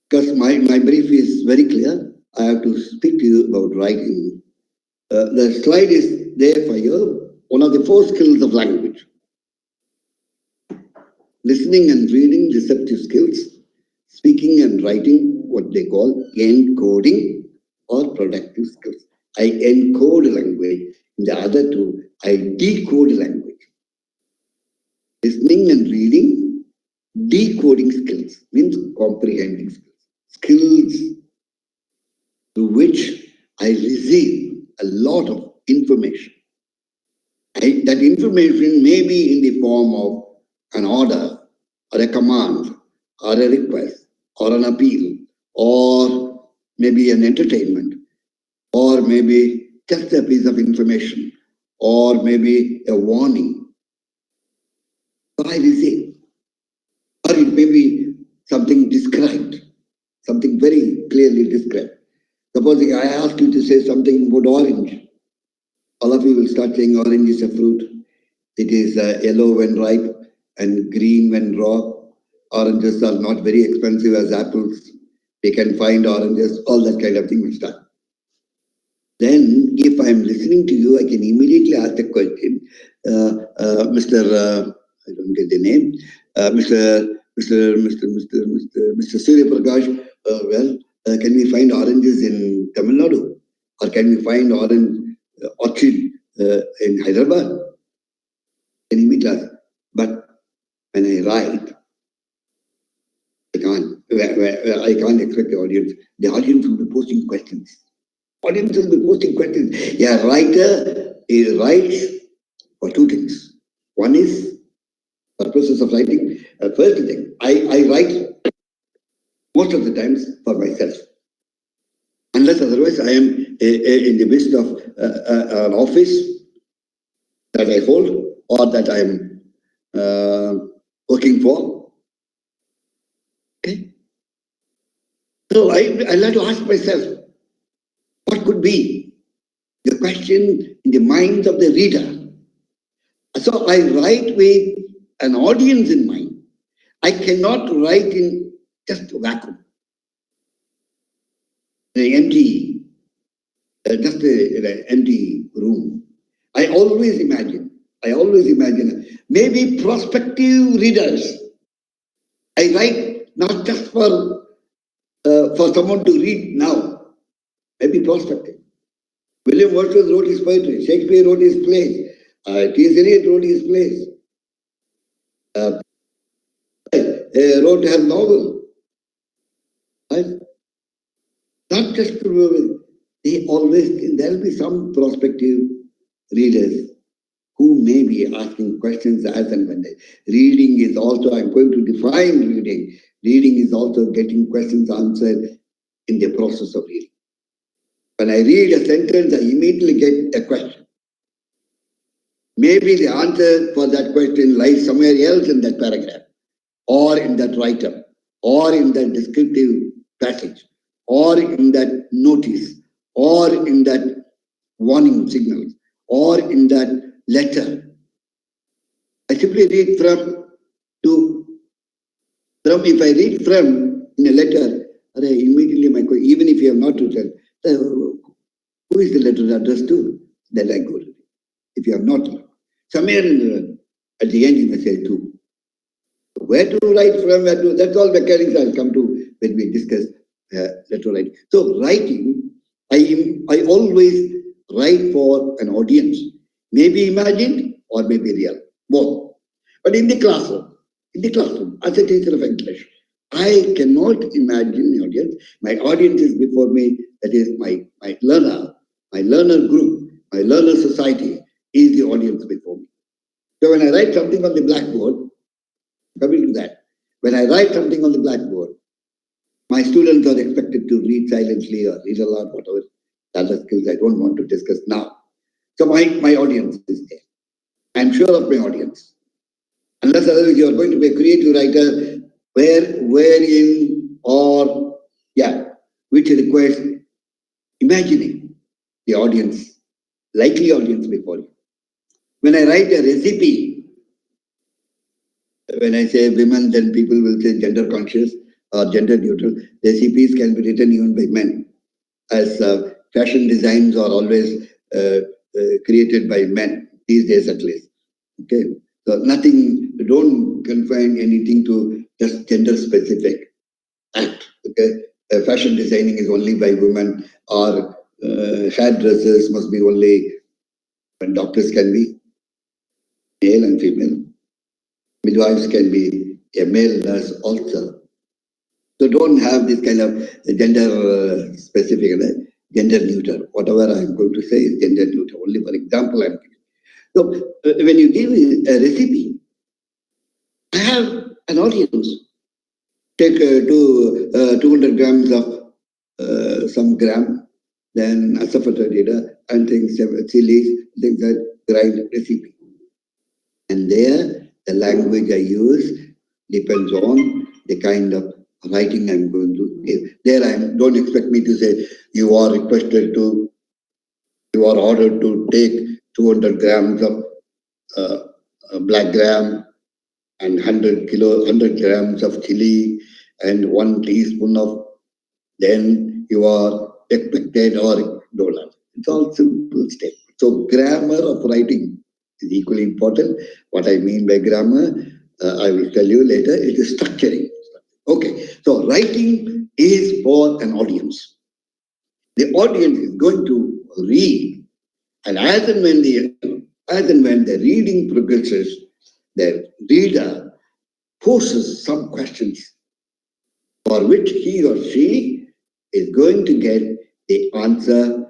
S11: Because my brief is very clear. I have to speak to you about writing. The slide is there for you. One of the 4 skills of language. Listening and reading, receptive skills. Speaking and writing, what they call encoding or productive skills. I encode language. In the other 2, I decode language. Listening and reading, decoding skills means comprehending skills. Skills through which I receive a lot of information. That information may be in the form of an order, or a command, or a request, or an appeal, or maybe an entertainment, or maybe just a piece of information, or maybe a warning. So I receive. Or it may be something described, something very clearly described. Supposing I ask you to say something about orange, all of you will start saying orange is a fruit. It is yellow when ripe and green when raw. Oranges are not very expensive as apples. We can find oranges, all that kind of thing will start. Then, if I am listening to you, I can immediately ask the question, Mr. I don't get the name, Mr. Surya Prakash. Can we find oranges in Tamil Nadu, or can we find orchid in Hyderabad? Can you meet us? But when I write, I can't expect the audience. The audience will be posting questions. Audience will be posting questions. A writer writes for 2 things. One is for the process of writing. First thing, I write most of the times for myself. Unless otherwise I am in the midst of an office that I hold or that I am working for. Okay. So I like to ask myself, what could be the question in the minds of the reader? So I write with an audience in mind. I cannot write in just a vacuum, an empty, just an empty room. I always imagine, maybe prospective readers. I write not just for someone to read now, maybe prospective. William Wordsworth wrote his poetry, Shakespeare wrote his plays, T.S. Eliot wrote his plays, wrote her novel. Right? Not just they always, there will be some prospective readers who may be asking questions as and when they. Reading is also, I'm going to define reading. Reading is also getting questions answered in the process of reading. When I read a sentence, I immediately get a question. Maybe the answer for that question lies somewhere else in that paragraph, or in that write-up, or in that descriptive passage, or in that notice, or in that warning signal, or in that letter. I simply read from to, if I read from in a letter, immediately my question, even if you have not written, who is the letter addressed to? Then I go to it. If you have not, somewhere at the end you may say to. Where to write from, where to, that's all mechanics I'll come to when we discuss letter writing. So writing, I always write for an audience, maybe imagined or maybe real, both. But in the classroom, as a teacher of English, I cannot imagine the audience. My audience is before me, that is my learner group, my learner society is the audience before me. So when I write something on the blackboard, coming to that, when I write something on the blackboard, my students are expected to read silently or read aloud, whatever other skills I don't want to discuss now. So my audience is there. I'm sure of my audience. Unless otherwise you are going to be a creative writer, wherein or which requires imagining the audience, likely audience before you. When I write a recipe, when I say women, then people will say gender conscious or gender neutral. Recipes can be written even by men, as fashion designs are always created by men, these days at least. Okay, so nothing, don't confine anything to just gender specific act. Okay, fashion designing is only by women, or hairdressers must be only, when doctors can be male and female. Midwives can be a male nurse also. So don't have this kind of gender specific, gender neutral. Whatever I'm going to say is gender neutral. Only for example I'm giving. So when you give a recipe, I have an audience. Take 200 grams of some gram, then asafoetida and things, chilies, things like grind recipe. And there, the language I use depends on the kind of writing I'm going to give. There, don't expect me to say, you are ordered to take 200 grams of black gram and 100 grams of chili and 1 teaspoon of, then you are expected or dollar. It's all simple steps. So grammar of writing is equally important. What I mean by grammar, I will tell you later. It is structuring. Okay, so writing is for an audience. The audience is going to read, and as and when the reading progresses, the reader poses some questions for which he or she is going to get the answer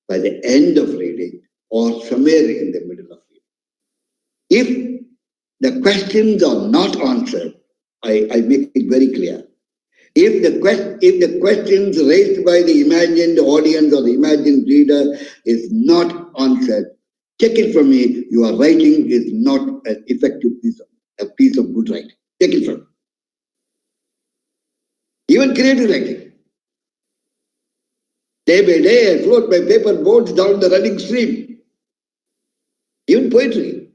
S11: by the end of reading or somewhere in the middle of reading. If the questions are not answered, I make it very clear. If the questions raised by the imagined audience or the imagined reader is not answered, check it from me. Your writing is not an effective piece of good writing. Check it from me. Even creative writing. Day by day, I float my paper boats down the running stream. Even poetry.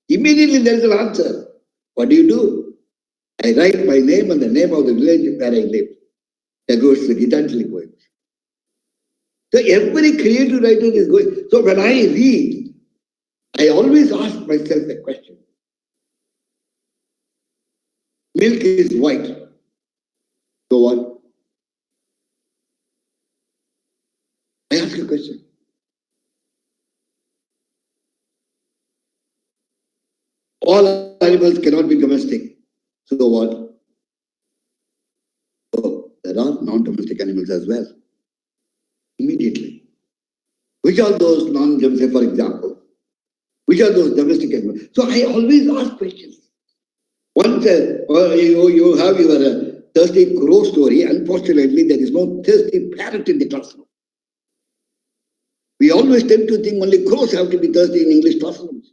S11: Immediately there is an answer. What do? I write my name and the name of the village where I live. That goes to Gitanjali poems. So every creative writer is going. So when I read, I always ask myself a question. Milk is white. So what? I ask a question. All animals cannot be domestic. So what? Oh, there are non-domestic animals as well. Immediately. Which are those non-domestic, for example? Which are those domestic animals? So I always ask questions. Once you have your thirsty crow story, unfortunately there is no thirsty parrot in the classroom. We always tend to think only crows have to be thirsty in English classrooms.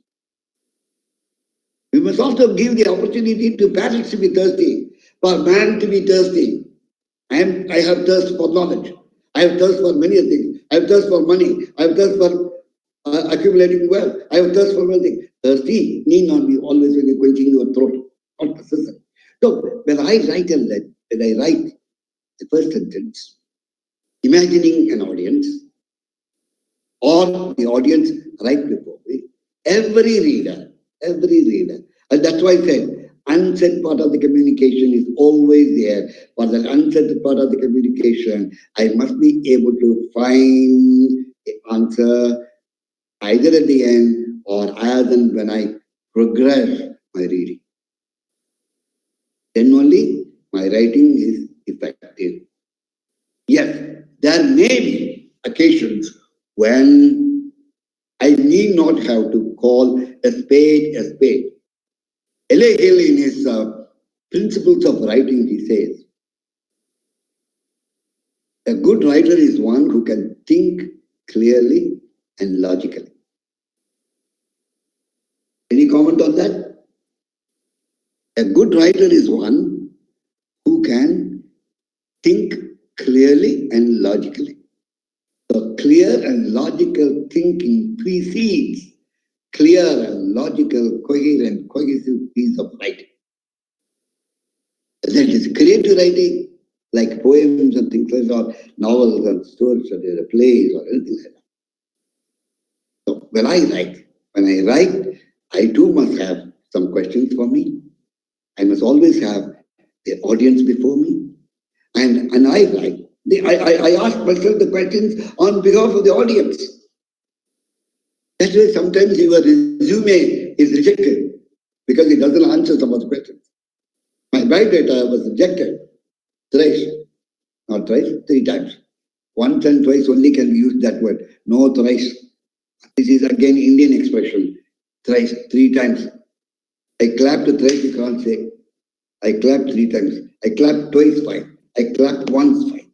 S11: We must also give the opportunity to parrots to be thirsty, for man to be thirsty. I have thirst for knowledge. I have thirst for many things. I have thirst for money. I have thirst for accumulating wealth. I have thirst for one thing. Thirsty need not be always when you're quenching your throat. Not necessary. So when I write the first sentence, imagining an audience or the audience right before me, every reader, and that's why I said unsaid part of the communication is always there. For that unsaid part of the communication, I must be able to find the answer either at the end or as and when I progress my reading. Then only my writing is effective. Yes, there may be occasions when I need not have to call a spade a spade. L.A. Hill in his Principles of Writing, he says, a good writer is one who can think clearly and logically. Any comment on that? A good writer is one who can think clearly and logically. So clear and logical thinking precedes clear and logical, coherent, cohesive piece of writing. That is creative writing, like poems and things like that, or novels and stories or plays or anything like that. So when I write, I too must have some questions for me. I must always have the audience before me. And I write. I ask myself the questions on behalf of the audience. That's why sometimes your resume is rejected because it doesn't answer some of the questions. My biodata was rejected thrice, not thrice, 3 times. Once and twice only can we use that word. No thrice. This is again Indian expression. Thrice, 3 times. I clapped thrice, you can't say. I clapped 3 times. I clapped twice, fine. I clapped once, fine.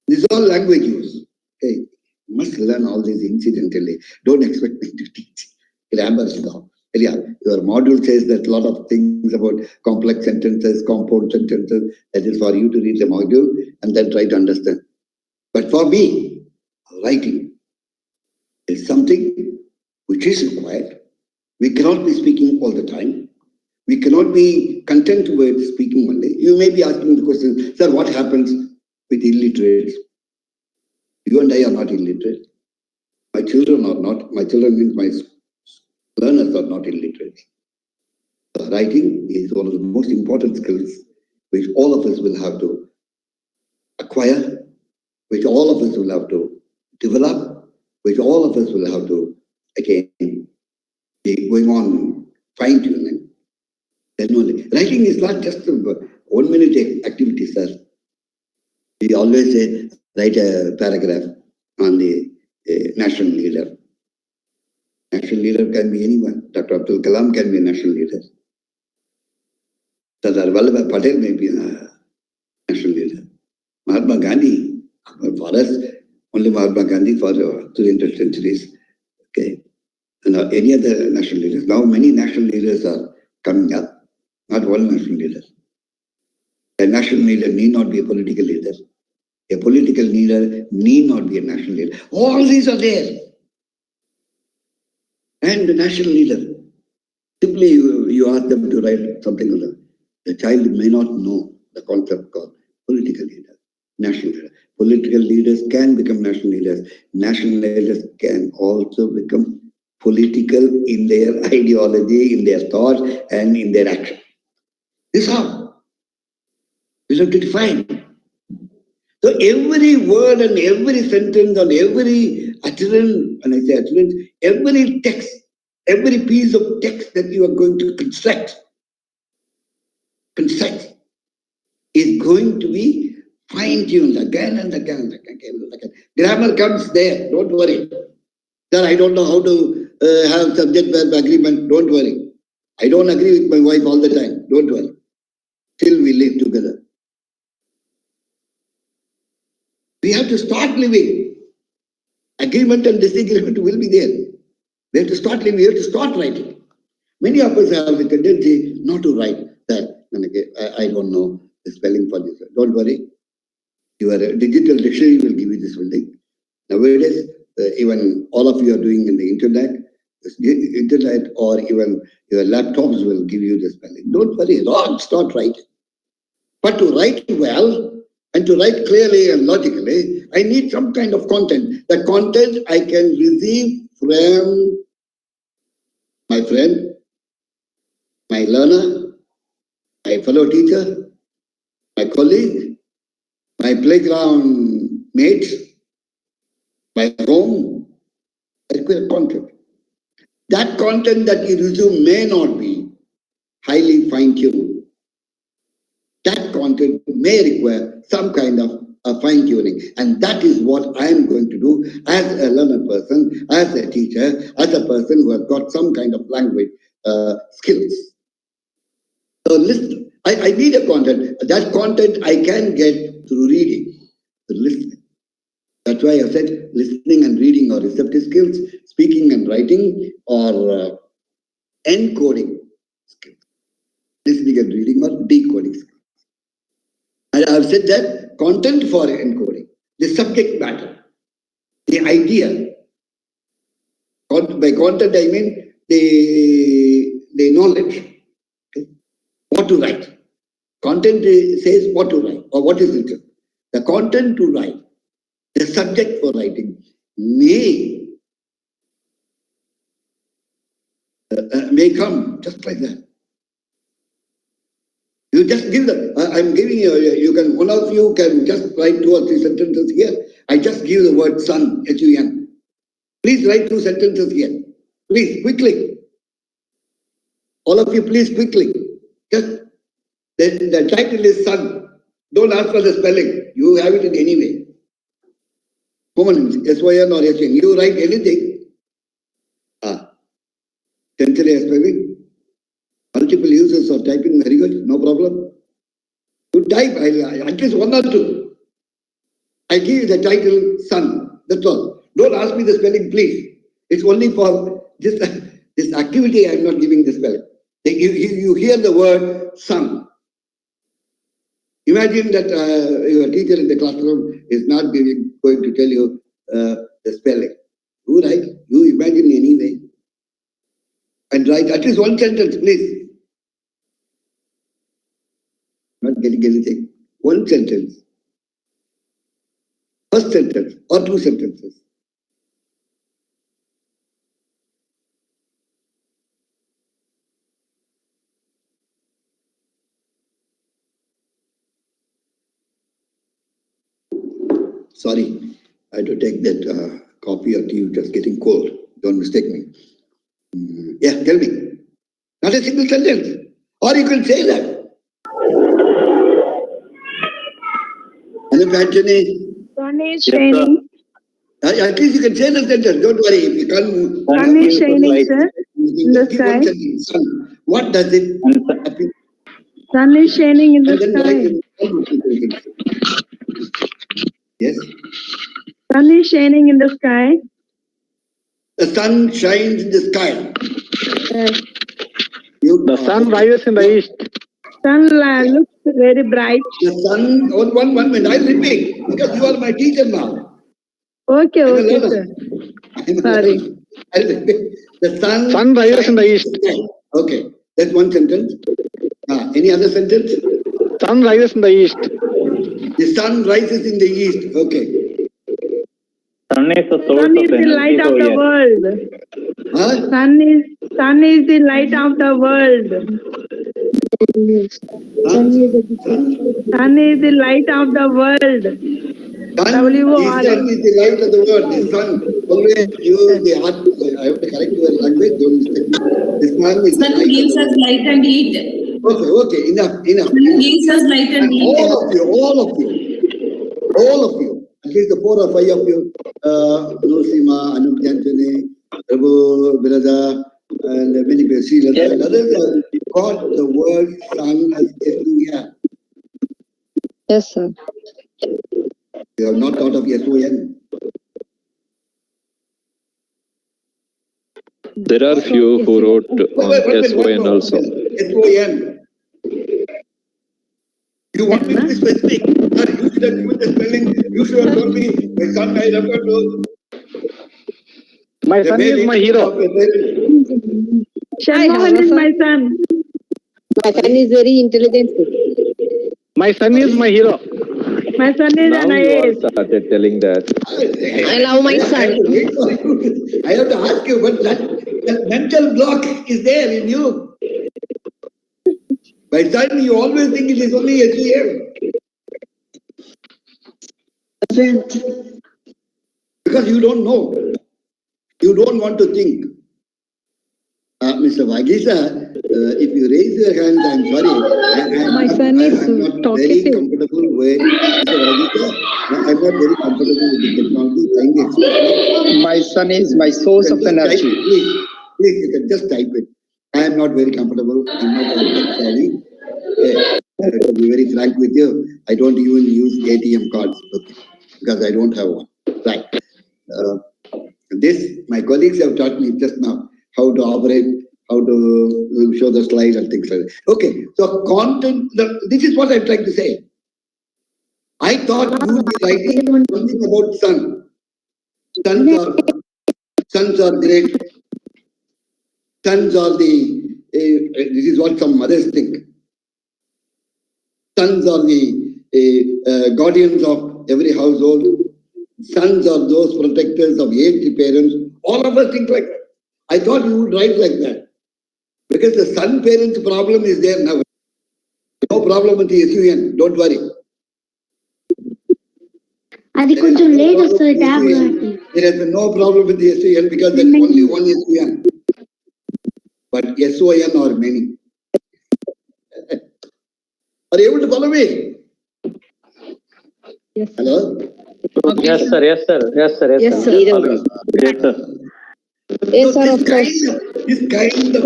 S11: This is all language use. Okay. You must learn all these incidentally. Don't expect me to teach grammar stuff. Yeah, your module says that a lot of things about complex sentences, compound sentences, that is for you to read the module and then try to understand. But for me, writing is something which is required. We cannot be speaking all the time. We cannot be content with speaking only. You may be asking the question, sir, what happens with illiterates? You and I are not illiterate. My children are not. My children means my learners are not illiterate. Writing is one of the most important skills which all of us will have to acquire, which all of us will have to develop, which all of us will have to, again, be going on fine-tuning. Then only. Writing is not just a 1-minute activity, sir. We always say, write a paragraph on the national leader. National leader can be anyone. Dr. Abdul Kalam can be a national leader. Sardar Vallabhbhai Patel may be a national Mahatma Gandhi, for us, only Mahatma Gandhi for 300 centuries. Okay. Any other national leaders. Now many national leaders are coming up, not one national leader. A national leader need not be a political leader. A political leader need not be a national leader. All these are there. And the national leader, simply you ask them to write something on the child may not know the concept called political leader, national leader. Political leaders can become national leaders. National leaders can also become political in their ideology, in their thoughts, and in their action. This is how we have to define. So every word and every sentence and every utterance, when I say utterance, every text, every piece of text that you are going to construct is going to be fine-tuned again and again and again and again. Grammar comes there, don't worry. Sir, I don't know how to have subject-verb agreement, don't worry. I don't agree with my wife all the time, don't worry. Till we live together. We have to start living. Agreement and disagreement will be there. We have to start living, we have to start writing. Many of us have the tendency not to write that. I don't know the spelling for this. Don't worry. Your digital dictionary will give you this spelling. Nowadays, even all of you are doing in the internet or even your laptops will give you the spelling. Don't worry, start writing. But to write well and to write clearly and logically, I need some kind of content. The content I can receive from my friend, my learner, my fellow teacher, my colleague, my playground mates, my home. I require content. That content that you receive may not be highly fine-tuned. That content may require some kind of fine-tuning. And that is what I am going to do as a learner person, as a teacher, as a person who has got some kind of language skills. So listen, I need a content. That content I can get through reading, through listening. That's why I said listening and reading are receptive skills, speaking and writing are encoding skills. Listening and reading are decoding skills. And I have said that content for encoding, the subject matter, the idea. By content I mean the knowledge. Okay? What to write. Content says what to write or what is written. The content to write, the subject for writing may come just like that. You just give them. I'm giving you. You can. One of you can just write 2 or 3 sentences here. I just give the word sun, S-U-N. Please write 2 sentences here. Please, quickly. All of you, please, quickly. Just the title is sun. Don't ask for the spelling. You have it in any way. Homonyms, S-Y-N or S-N. You write anything. Century spelling. Multiple users are typing very good, no problem. You type, at least 1 or 2. I give you the title, sun. That's all. Don't ask me the spelling, please. It's only for this activity I'm not giving the spelling. You hear the word sun. Imagine that your teacher in the classroom is not going to tell you the spelling. You write, you imagine anyway. And write at least 1 sentence, please. Not getting anything. 1 sentence. First sentence or 2 sentences. Sorry, I had to take that coffee or tea, just getting cold. Don't mistake me. Yeah, tell me. Not a single sentence. Or you can say that. And Anthony?
S10: Sun is shining.
S11: At least you can say the sentence. Don't worry. If you can't.
S10: Sun is shining, sir. In the sky.
S11: Sun. What does it?
S10: Sun is shining in the
S11: And then
S10: sky.
S11: write Yes.
S10: Sun is shining in the sky.
S11: The sun shines in the sky.
S10: Yes.
S11: The sun rises in the east.
S10: Sun looks very bright.
S11: The sun, one minute, I'll repeat, because you are my teacher now.
S10: Okay,
S11: I'm a
S10: okay,
S11: learner.
S10: sir.
S11: I'm a
S10: Sorry.
S11: learner. I'll repeat. The sun rises in the east. Okay, that's one sentence. Any other sentence? Sun rises in the east. The sun rises in the east. Okay.
S5: Sun is the source
S10: Sun
S5: of
S10: is the
S5: energy.
S10: light of
S5: So
S10: the
S5: yes.
S10: world.
S11: Huh?
S10: Sun is the light of the world. Sun is the light of the world.
S11: The sun is the light of the world. The sun, always use the heart. I have to correct your language. Don't mistake me. The sun is the light
S1: gives
S11: of
S1: us
S11: the world.
S1: light and heat.
S11: Okay, enough.
S1: Sun gives us light and heat.
S11: All of you, at least the 4 or 5 of you, Nusima, Anup Jantane, Prabhu, Virada, and many people, Srilata, and others have got the word sun as S-U-N.
S6: Yes, sir.
S11: You have not thought of S-O-N.
S7: There are few who wrote on S-O-N also.
S11: S-O-N. You want me to be specific? Sir, you should have given the spelling. You should have told me my son I refer to. My son is my hero.
S10: Shanmohan is my son.
S6: My son is very intelligent.
S11: My son is my hero.
S10: My son is an
S7: Now you all
S10: IAS.
S7: started telling that.
S6: I love my son.
S11: I have to ask you, but that mental block is there in you. By son, you always think it is only S-E-M. Because you don't know. You don't want to think. Mr. Vagisa, if you raise your hand, I'm sorry.
S6: My son is
S11: I'm not very
S6: talkative.
S11: comfortable with Mr. Vagisa. I'm not very comfortable with the technology. Kindly excuse me.
S8: My son is my source of energy.
S11: Please, you can just type it. I am not very comfortable. I'm not very tech savvy. To be very frank with you, I don't even use ATM cards because I don't have one. Right. My colleagues have taught me just now how to operate, how to show the slide and things like that. Okay, so content, this is what I'm trying to say. I thought you would be writing something about sun. Suns are great. Suns are this is what some mothers think. Sons are the guardians of every household. Sons are those protectors of aged parents. All of us think like that. I thought you would write like that. Because the son parents problem is there now. No problem with the SUN, don't worry. There has been no problem with the SUN because there is only one SUN. But SON are many. Are you able to follow me?
S6: Yes.
S11: Hello?
S5: Yes, sir.
S6: Yes, sir.
S5: Great, sir.
S6: Yes, sir, of course.
S11: This kind of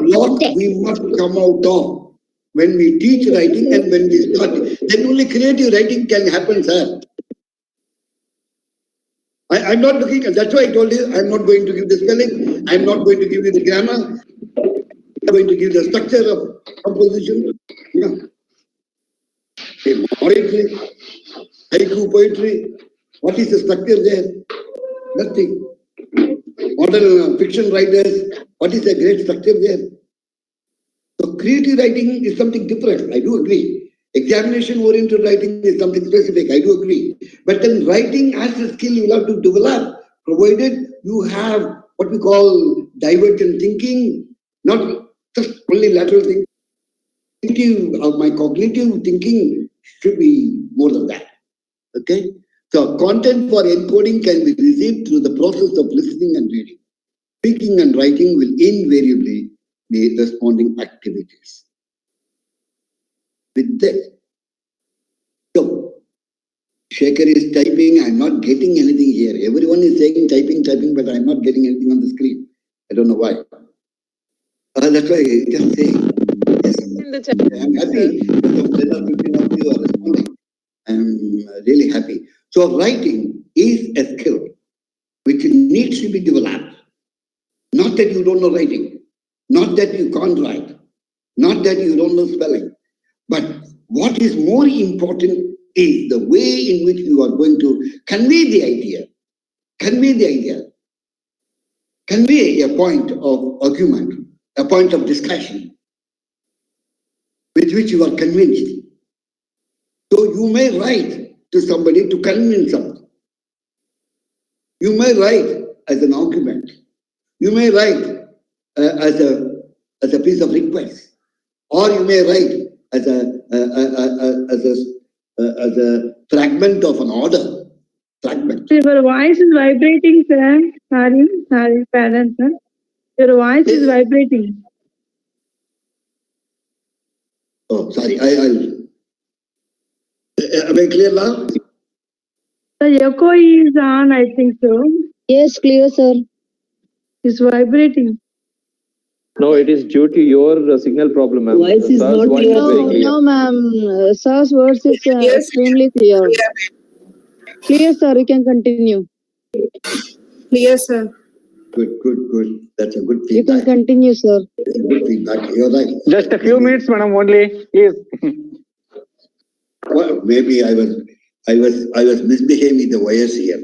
S11: block we must come out of when we teach writing and when we start. Then only creative writing can happen, sir. I'm not looking, that's why I told you, I'm not going to give the spelling, I'm not going to give you the grammar, I'm going to give the structure of composition. Yeah. Poetry, haiku poetry, what is the structure there? Nothing. Modern fiction writers, what is the great structure there? So creative writing is something different, I do agree. Examination-oriented writing is something specific, I do agree. But then writing as a skill you have to develop, provided you have what we call divergent thinking, not just only lateral thinking. My cognitive thinking should be more than that. Okay? So content for encoding can be received through the process of listening and reading. Speaking and writing will invariably be responding activities. With that, so Shekhar is typing, I'm not getting anything here. Everyone is saying typing, but I'm not getting anything on the screen. I don't know why. That's why I just say, yes, I'm happy because 10 or 15 of you are responding. really happy. So writing is a skill which needs to be developed. Not that you don't know writing, not that you can't write, not that you don't know spelling, but what is more important is the way in which you are going to convey the idea, convey a point of argument, a point of discussion with which you are convinced. So you may write to somebody to convince something. You may write as an argument. You may write as a piece of request, or you may write as a fragment of an order. Fragment.
S10: Your voice is vibrating, sir. Sorry, parents, sir. Your voice is vibrating.
S11: Oh, sorry. Am I clear now?
S10: The echo is on, I think so.
S6: Yes, clear, sir.
S10: It's vibrating.
S7: No, it is due to your signal problem, ma'am.
S6: Voice is
S7: Sir's
S6: not
S7: voice
S6: clear.
S7: is very clear.
S6: No, ma'am. Sir's words is extremely clear. Clear, sir. You can continue.
S10: Clear, sir.
S11: Good. That's a good
S6: You can
S11: feedback.
S6: continue, sir.
S11: Good feedback. You're right.
S5: Just a few minutes, madam, only, please.
S11: Well, maybe I was misbehaving the wires here.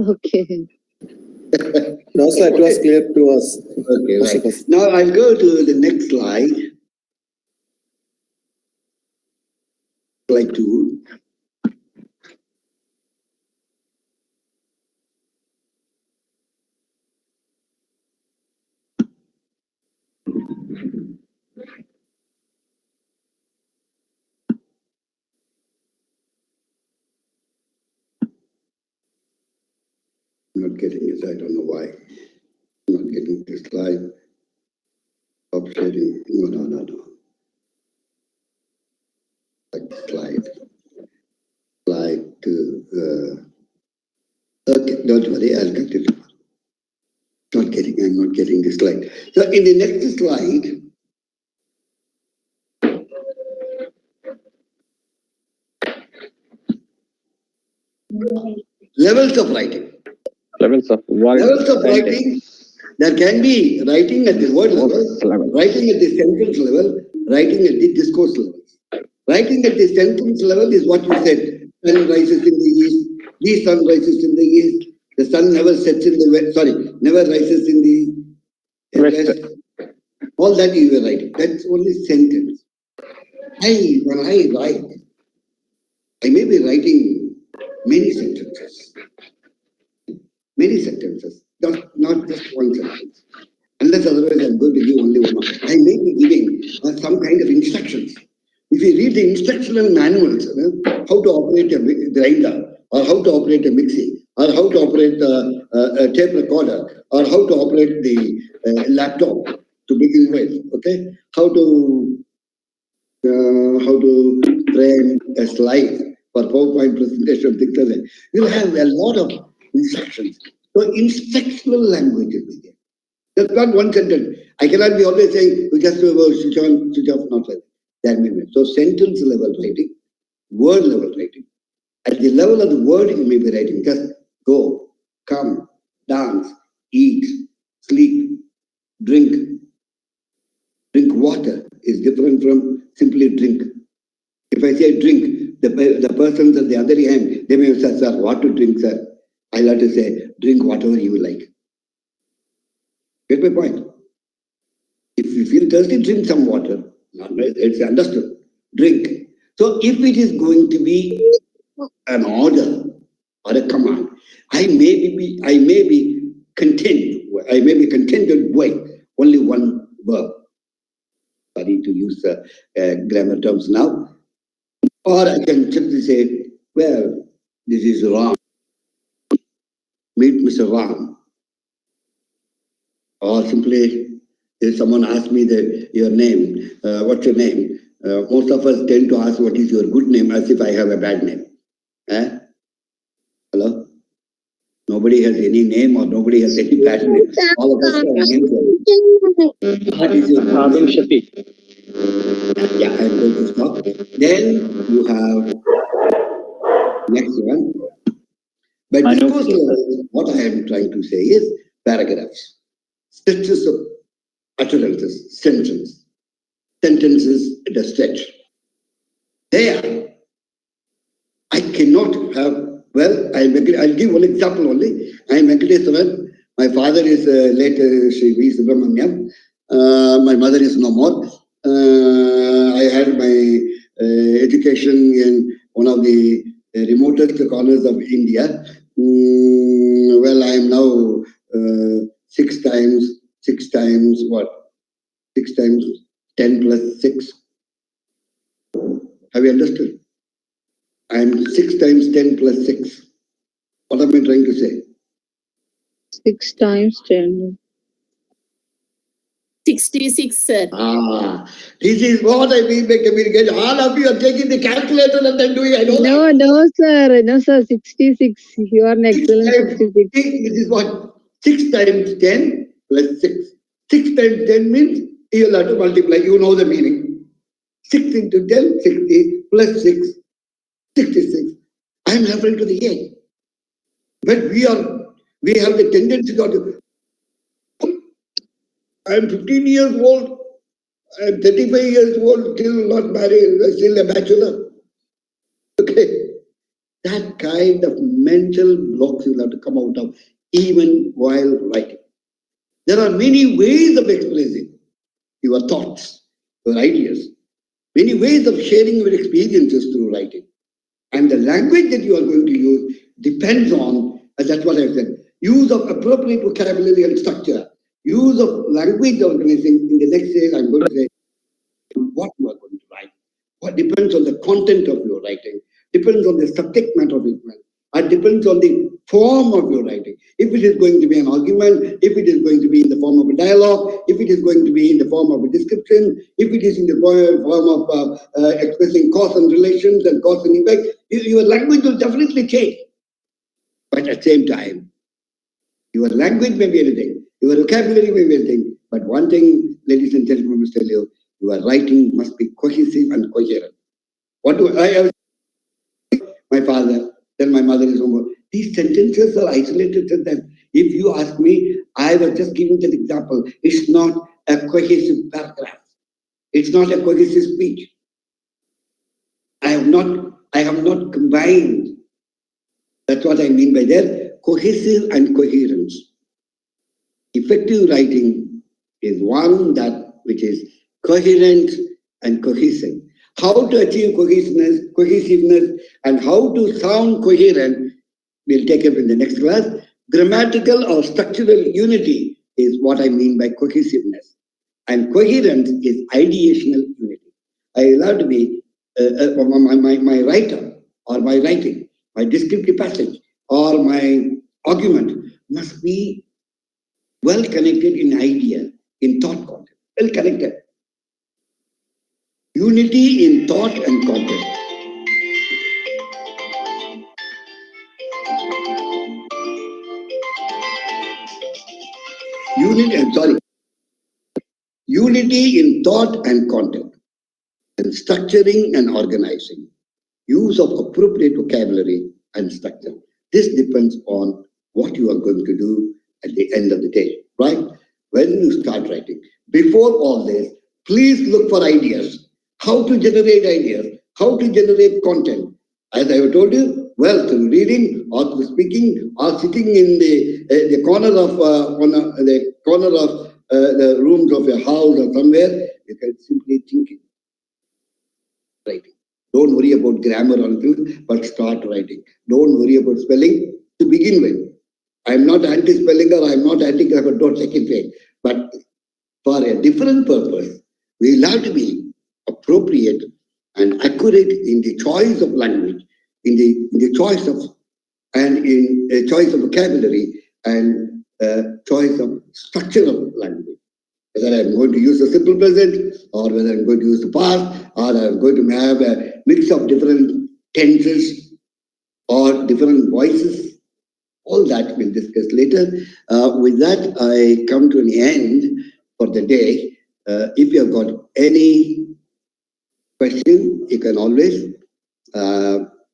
S6: Okay.
S12: No, sir, it was clear to us.
S11: Okay, right. Now I'll go to the next slide. Slide 2. I'm not getting it. I don't know why. I'm not getting this slide. Stop sharing. No. Slide 2. Okay, don't worry. I'll continue. I'm not getting this slide. So in the next slide, levels of writing.
S7: Levels of
S11: writing. There can be writing at the word level, writing at the sentence level, writing at the discourse level. Writing at the sentence level is what you said. Sun rises in the east. The sun rises in the east. The sun never sets in the west. Sorry, never rises in the west. All that you were writing. That's only sentence. When I write, I may be writing many sentences. Many sentences, not just one sentence. Unless otherwise I'm going to give only one. I may be giving some kind of instructions. If you read the instructional manuals, how to operate a grinder, or how to operate a mixie, or how to operate a tape recorder, or how to operate the laptop to begin with, okay? How to frame a slide for PowerPoint presentation, things like that. You'll have a lot of instructions. So instructional language will be there. That's not one sentence. I cannot be always saying, we just switch on, switch off, not like that. That may be. So sentence level writing, word level writing. At the level of the word, you may be writing just go, come, dance, eat, sleep, drink. Drink water is different from simply drink. If I say drink, the persons at the other end, they may say, sir, what to drink, sir? I'll have to say, drink whatever you like. Get my point? If you feel thirsty, drink some water. It's understood. Drink. So if it is going to be an order or a command, I may be contented with only one verb. Sorry to use grammar terms now. Or I can simply say, well, this is wrong. Meet Mr. Ram. Or simply, if someone asks me your name, what's your name? Most of us tend to ask what is your good name as if I have a bad name. Hello? Nobody has any name or nobody has any bad name. All of us have names. What is your good name? Yeah, I'm going to stop. Then you have Next one. By discourse level, what I am trying to say is paragraphs, stretches of utterances, sentences at a stretch. There, I cannot have, well, I'll give one example only. I am Venkateswaran. My father is late Sri V. Subramanyam. My mother is no more. I had my education in one of the remotest corners of India. Well, I am now 6 times 10 plus 6. Have you understood? I am 6 times 10 plus 6. What am I trying to say?
S6: 6 times 10.
S3: 66, sir.
S11: This is what I mean by communication. All of you are taking the calculator and then doing. I know that.
S6: No, sir. 66. You are an excellent 66.
S11: This is what 6 times 10 plus 6. 6 times 10 means you'll have to multiply. You know the meaning. 6 into 10, 60 plus 6, 66. I am referring to the age. But we have the tendency to. I am 15 years old. I am 35 years old, still not married, still a bachelor. Okay. That kind of mental blocks you will have to come out of even while writing. There are many ways of expressing your thoughts, your ideas, many ways of sharing your experiences through writing. And the language that you are going to use depends on, and that's what I said, use of appropriate vocabulary and structure, use of language organizing. In the next stage, I'm going to say what you are going to write. What depends on the content of your writing, depends on the subject matter of it, and depends on the form of your writing. If it is going to be an argument, if it is going to be in the form of a dialogue, if it is going to be in the form of a description, if it is in the form of expressing cause and relations and cause and effect, your language will definitely change. But at the same time, your language may be anything, your vocabulary may be anything, but one thing, ladies and gentlemen, must tell you, your writing must be cohesive and coherent. What do I have? My father, then my mother is over. These sentences are isolated to them. If you ask me, I was just giving that example. It's not a cohesive paragraph. It's not a cohesive speech. I have not combined. That's what I mean by that. Cohesive and coherence. Effective writing is one which is coherent and cohesive. How to achieve cohesiveness, and how to sound coherent, we'll take up in the next class. Grammatical or structural unity is what I mean by cohesiveness. And coherence is ideational unity. I love to be my writer or my writing, my descriptive passage or my argument must be well connected in idea, in thought content, well connected. Unity in thought and content. Unity in thought and content, and structuring and organizing. Use of appropriate vocabulary and structure. This depends on what you are going to do at the end of the day, right? When you start writing. Before all this, please look for ideas. How to generate ideas, how to generate content. As I have told you, well, through reading or through speaking or sitting in the corner of the rooms of your house or somewhere, you can simply think it. Writing. Don't worry about grammar or anything, but start writing. Don't worry about spelling to begin with. I'm not anti-spelling or I'm not anti-grammar, don't take it away. But for a different purpose, we'll have to be appropriate and accurate in the choice of language, in the choice of, and in a choice of vocabulary and choice of structure of language. Whether I'm going to use the simple present or whether I'm going to use the past or I'm going to have a mix of different tenses or different voices. All that we'll discuss later. With that, I come to an end for the day. If you have got any question, you can always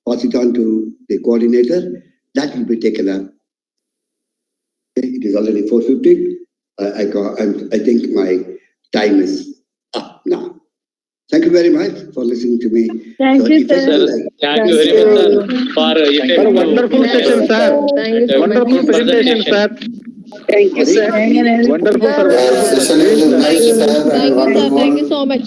S11: pass it on to the coordinator. That will be taken up. It is already 4:50. I think my time is up now. Thank you very much for listening to me.
S10: Thank you, sir.
S5: Thank you very much, sir, for
S8: Sir, wonderful session, sir. Wonderful presentation, sir.
S3: Thank you, sir.
S8: Wonderful, sir. Wonderful,
S12: Session
S8: sir.
S12: is nice, sir, and
S3: Thank you, sir.
S12: wonderful.
S3: Thank you so much.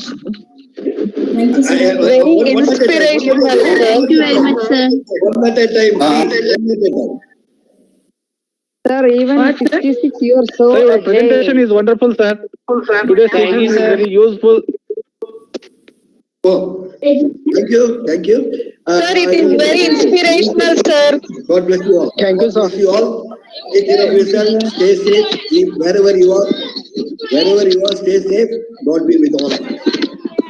S11: Very
S3: inspirational, sir.
S10: Thank you very much, sir.
S11: One at a time, please. One at a time.
S2: Sir, even
S10: What, sir?
S2: 66 years so
S8: Sir, your
S2: ahead.
S8: presentation is wonderful, sir. Today's session is very useful.
S11: Oh, thank you, thank you.
S3: Sir, it is very inspirational, sir.
S11: God bless you all.
S8: Thank you, sir.
S11: God bless you all. Take care of yourself. Stay safe. Keep wherever you are. Wherever you are, stay safe. God be with all of us.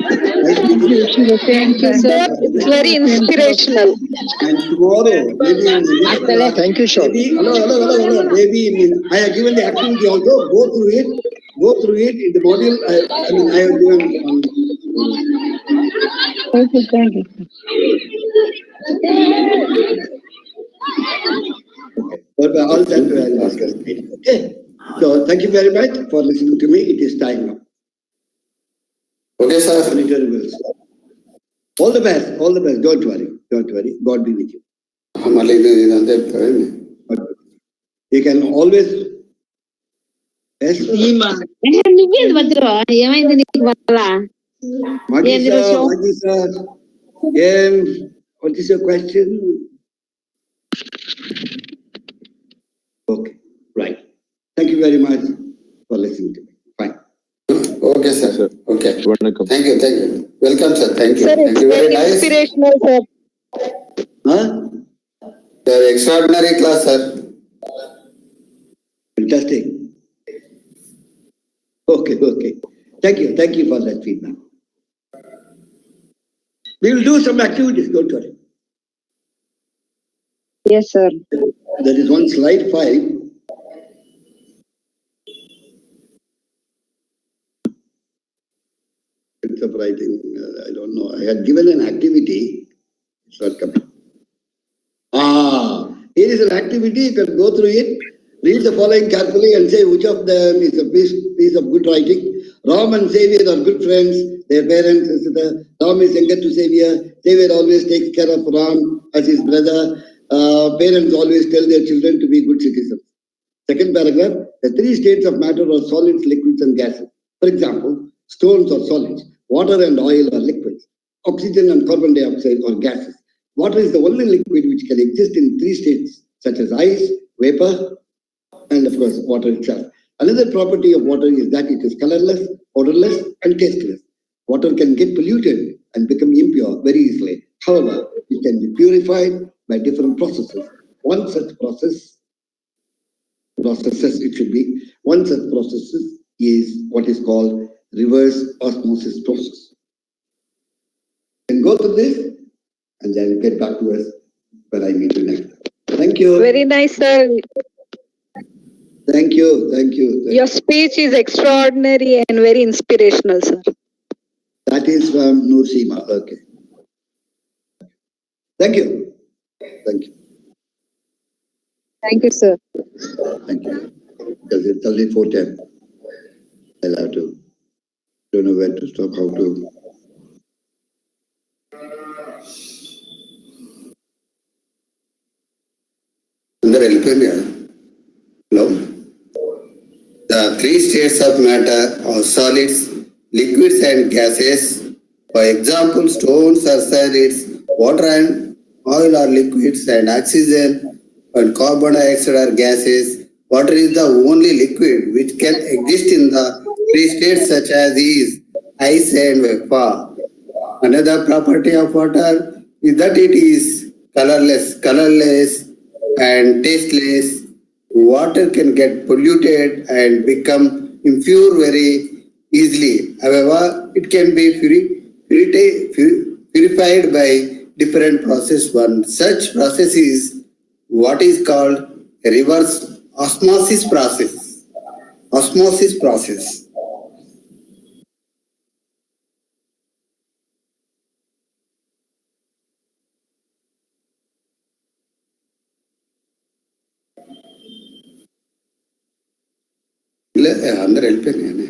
S11: Nice meeting you.
S3: Thank you, sir. It's very inspirational.
S11: And tomorrow, maybe in the next class,
S8: Thank you, sir.
S11: maybe, hello. Maybe I have given the activity also. Go through it. Go through it in the module. I have given.
S10: Thank you, thank you.
S11: But all that we will discuss later. Okay. So thank you very much for listening to me. It is time now.
S12: Okay, sir.
S11: Monitor will stop. All the best. All the best. Don't worry. Don't worry. God be with you. You can always. Yes. Magisa, what is your question? Okay, right. Thank you very much for listening to me. Fine.
S12: Okay, sir. Okay. Thank you. Welcome, sir. Thank you.
S3: Sir,
S12: Thank
S3: it's
S12: you. Very
S3: very
S12: nice.
S3: inspirational, sir.
S11: Huh?
S12: Sir, extraordinary class, sir.
S11: Fantastic. Okay. Thank you for that feedback. We will do some activities, don't worry.
S2: Yes, sir.
S11: There is one slide 5. Of writing, I don't know. I had given an activity. It's not coming. Here is an activity. You can go through it. Read the following carefully and say which of them is a piece of good writing. Ram and Xavier are good friends. Their parents, etc. Ram is younger to Xavier. Xavier always takes care of Ram as his brother. Parents always tell their children to be good citizens. Second paragraph, the 3 states of matter are solids, liquids, and gases. For example, stones are solids, water and oil are liquids, oxygen and carbon dioxide are gases. Water is the only liquid which can exist in 3 states, such as ice, vapor, and of course, water itself. Another property of water is that it is colorless, odorless, and tasteless. Water can get polluted and become impure very easily. However, it can be purified by different processes. One such process is what is called reverse osmosis process. And go through this and then get back to us when I meet you next. Thank you.
S3: Very nice, sir.
S11: Thank you.
S3: Your speech is extraordinary and very inspirational, sir.
S11: That is from Nursima. Okay. Thank you.
S3: Thank you, sir.
S11: Thank you. Because it's only 4:10. I'll have to, don't know where to stop, how to.
S12: Hello. The 3 states of matter are solids, liquids, and gases. For example, stones are solids, water and oil are liquids, and oxygen and carbon dioxide are gases. Water is the only liquid which can exist in the 3 states such as is ice and vapor. Another property of water is that it is colorless and tasteless. Water can get polluted and become impure very easily. However, it can be purified by different process. One such process is what is called a reverse osmosis process. అందరు వెళ్ళిపోయినాయి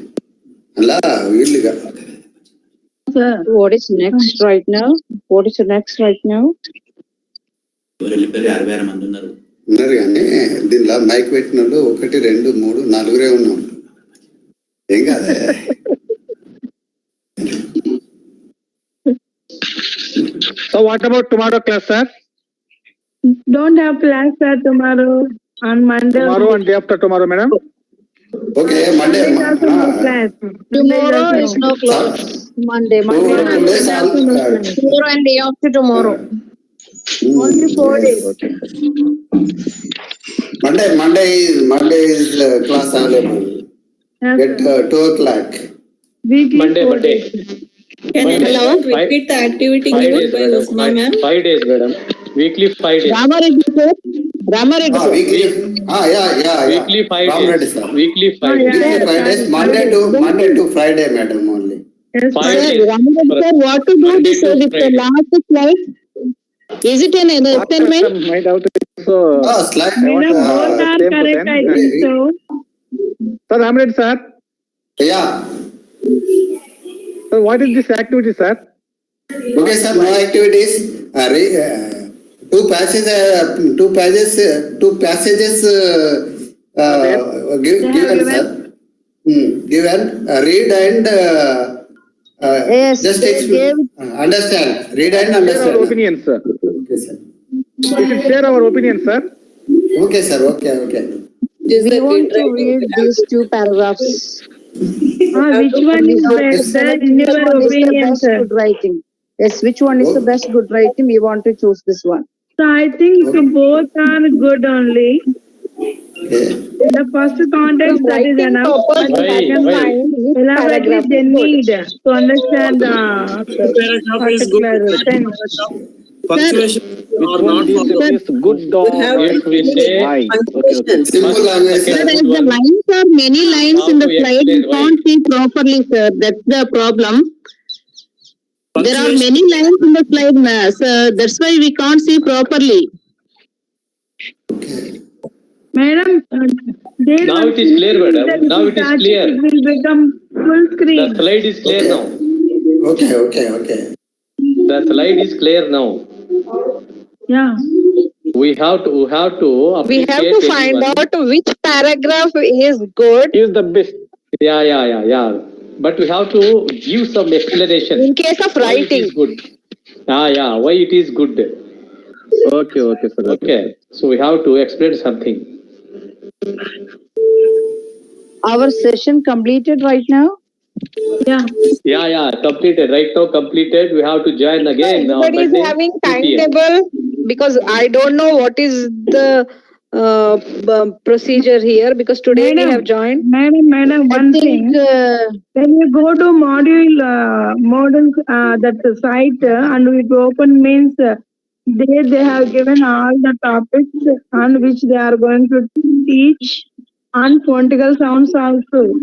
S12: అలా వీళ్ళుగా.
S6: Sir, what is next right now? What is next right now?
S12: ఉన్నారు కానీ దీనిలో mic పెట్టిన వాళ్ళు 1, 2, 3, 4 ఉన్నాం. ఏం కాదే.
S13: So what about tomorrow class, sir?
S10: Don't have class, sir, tomorrow. On Monday.
S13: Tomorrow and day after tomorrow, madam.
S12: Okay, Monday.
S10: Class.
S6: Tomorrow is no class. Monday.
S12: Tomorrow
S6: and day after tomorrow.
S10: Only 4 days.
S12: Monday is class available. At 2 o'clock.
S10: Monday.
S14: Can I repeat the activity given by Usma ma'am?
S5: 5 days, madam. Weekly 5 days.
S12: Weekly.
S5: Weekly 5 days. Weekly 5 days.
S12: Weekly 5 days. Monday to Friday, madam, only.
S5: 5 days.
S3: Sir, what to do this with the last slide? Is it an assignment?
S13: My doubt is so.
S12: Slide.
S10: Madam, both are
S13: same to
S10: correct,
S13: same.
S10: I think so.
S13: Sir, I'm ready, sir.
S12: Yeah.
S13: So what is this activity, sir?
S12: Okay, sir. No activities. Two passages given, sir. Given. Read and
S6: Yes,
S12: just understand. Read and
S13: Share our
S12: understand.
S13: opinions, sir.
S12: Okay, sir.
S13: We should share our opinions, sir.
S12: Okay, sir. Okay.
S6: we want to read these 2 paragraphs.
S10: Which one is best, in your opinion, sir?
S6: Good writing. Yes, which one is the best good writing? We want to choose this one.
S10: So I think both are good only.
S12: Okay.
S10: In the first context, that is enough. But the second one, elaborately they need to understand the particular sense.
S14: Punctuation or not
S13: Is good or
S5: If we say
S13: why?
S12: Simple language,
S3: Sir,
S12: sir.
S3: as the lines are many lines in the slide, we can't see properly, sir. That's the problem. There are many lines in the slide, sir. That's why we can't see properly.
S10: Madam,
S5: now it is clear, madam. Now it is clear.
S10: It will become full screen.
S5: The slide is clear now.
S12: Okay.
S5: The slide is clear now.
S10: Yeah.
S5: We have to
S3: We have to
S5: appreciate
S3: find
S5: anyone.
S3: out which paragraph is good.
S13: Is the best.
S5: Yeah. But we have to give some explanation.
S3: In case of
S5: Why it
S3: writing.
S5: is good. Why it is good.
S13: Okay, sir.
S5: Okay. So we have to explain something.
S6: Our session completed right now.
S5: Yeah. Completed. Right now completed. We have to join again.
S3: Everybody is having timetable because I don't know what is the procedure here because today we have joined.
S10: Madam, one thing. When you go to modules, that site and it open means they have given all the topics on which they are going to teach on phonetical sounds also.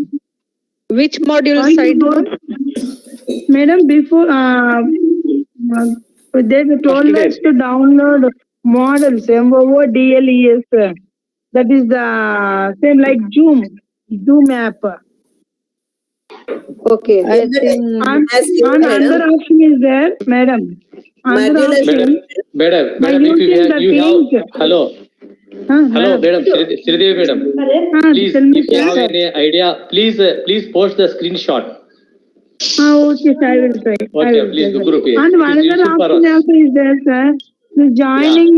S3: Which module site?
S10: Madam, before they told us to download models, MOODLES. That is the same like Zoom app.
S6: Okay, I think
S10: Another option is there, madam. Another option.
S5: Madam, if you have hello, madam, Sridevi madam. Please, if you have any idea, please post the screenshot.
S10: Okay, sir, I will try.
S5: Okay, please do group here.
S10: And another option also is there, sir. Joining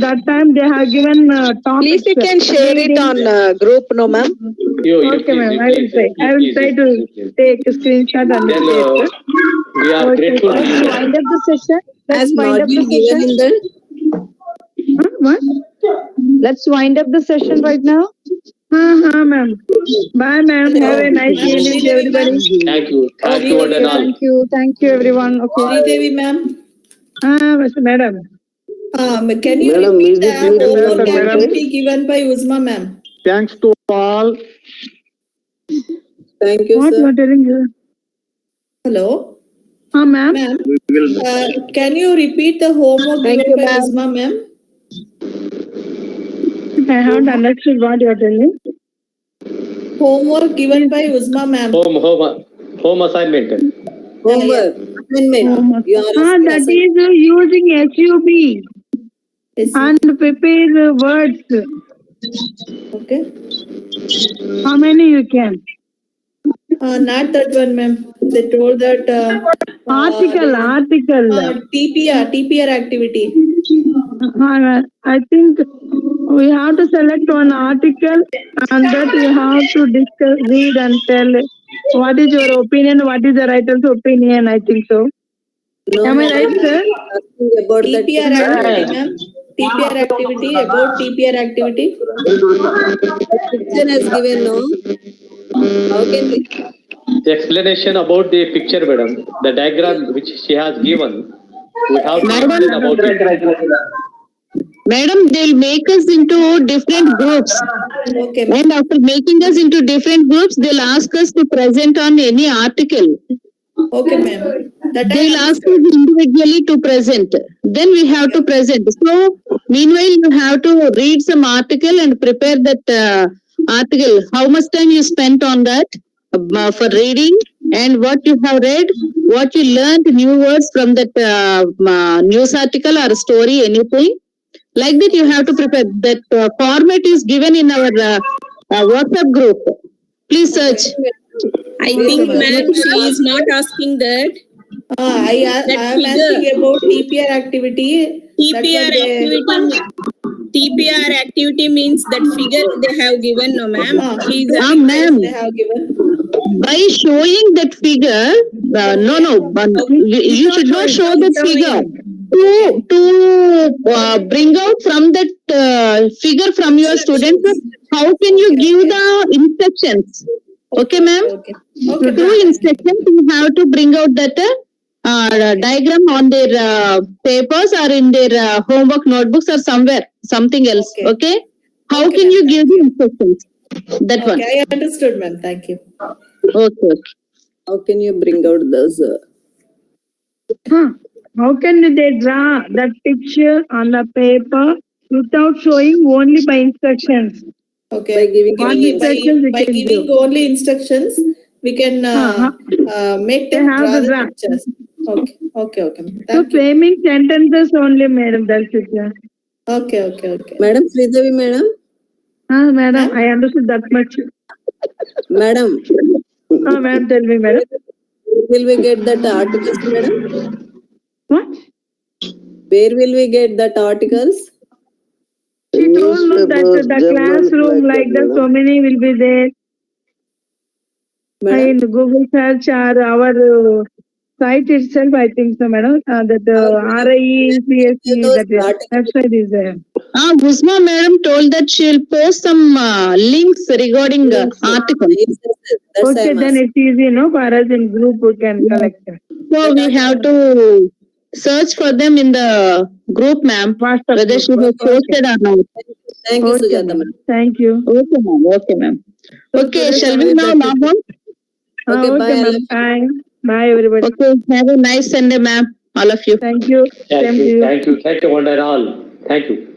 S10: that time they have given topics.
S3: Please, you can share it on group, no, ma'am.
S10: Okay, ma'am. I will try. I will try to take a screenshot and
S5: then we are grateful to
S6: let's
S5: you.
S6: wind up the session.
S14: as module given in the
S10: What?
S6: Let's wind up the session right now.
S10: Ma'am. Bye, ma'am. Have a nice evening, everybody.
S5: Thank you one and all.
S6: Thank you, everyone. Okay.
S14: Sridevi ma'am.
S10: Madam.
S14: Can you
S12: Madam,
S14: repeat
S12: is it
S14: the homework
S13: madam?
S14: activity given by Usma ma'am?
S13: Thanks to all.
S14: Thank you,
S10: What you
S14: sir.
S10: are telling you?
S14: Hello,
S10: Ma'am.
S14: ma'am. Can you repeat the homework given by Usma ma'am?
S10: I haven't understood what you are telling.
S14: Homework given by Uzma ma'am.
S5: Home assignment.
S14: Homework.
S10: That is using SUB and prepare words.
S14: Okay.
S10: How many you can?
S14: Not that one, ma'am. They told that
S10: Article.
S14: TPR activity.
S10: I think we have to select one article and that we have to discuss, read and tell what is your opinion, what is the writer's opinion, I think so.
S14: No,
S10: Am I right, sir?
S14: About TPR activity, ma'am. TPR activity, about TPR activity.
S15: Picture has given, no? How can we?
S5: The explanation about the picture, madam. The diagram which she has given. We have to explain about it.
S3: Madam, they'll make us into different groups.
S14: Okay.
S3: And after making us into different groups, they'll ask us to present on any article.
S14: Okay, ma'am.
S3: They'll ask us individually to present. Then we have to present. So, meanwhile, you have to read some article and prepare that article. How much time you spent on that for reading and what you have read, what you learned, new words from that news article or story, anything. Like that, you have to prepare. That format is given in our WhatsApp group. Please search.
S15: I think, ma'am, she is not asking that.
S14: I am asking about TPR activity.
S15: TPR activity means that figure they have given, no, ma'am.
S3: Ma'am.
S14: They have given.
S3: By showing that figure, you should not show that figure. To bring out from that figure from your students, how can you give the instructions? Okay, ma'am? To do instructions, you have to bring out that diagram on their papers or in their homework notebooks or somewhere, something else. Okay? How can you give the instructions? That one.
S14: I understood, ma'am. Thank you.
S3: Okay.
S15: How can you bring out those?
S10: How can they draw that picture on the paper without showing only by instructions?
S14: Okay.
S10: By
S14: giving only instructions, we can make them draw the pictures. Okay.
S10: So framing sentences only, madam. That's it.
S14: Okay.
S15: Madam, Sridevi, madam.
S10: Madam, I understood that much.
S15: Madam.
S10: Madam, tell me, madam.
S15: Will we get that articles, madam?
S10: What?
S15: Where will we get that articles?
S10: She told us that the classroom like that, so many will be there. In Google search or our site itself, I think so, madam. That RIECSE, that website is there.
S3: Uzma madam told that she'll post some links regarding the article.
S10: Okay, then it's easy, no? For us in group, we can collect them.
S3: So we have to search for them in the group, ma'am. Whether she was posted or not.
S15: Thank you, Sujata, ma'am.
S10: Thank you.
S3: Okay, ma'am. Okay, shall we now log on?
S15: Okay, bye.
S10: Bye. Bye, everybody.
S3: Okay, have a nice Sunday, ma'am. All of you.
S10: Thank you.
S5: Thank you, one and all. Thank you.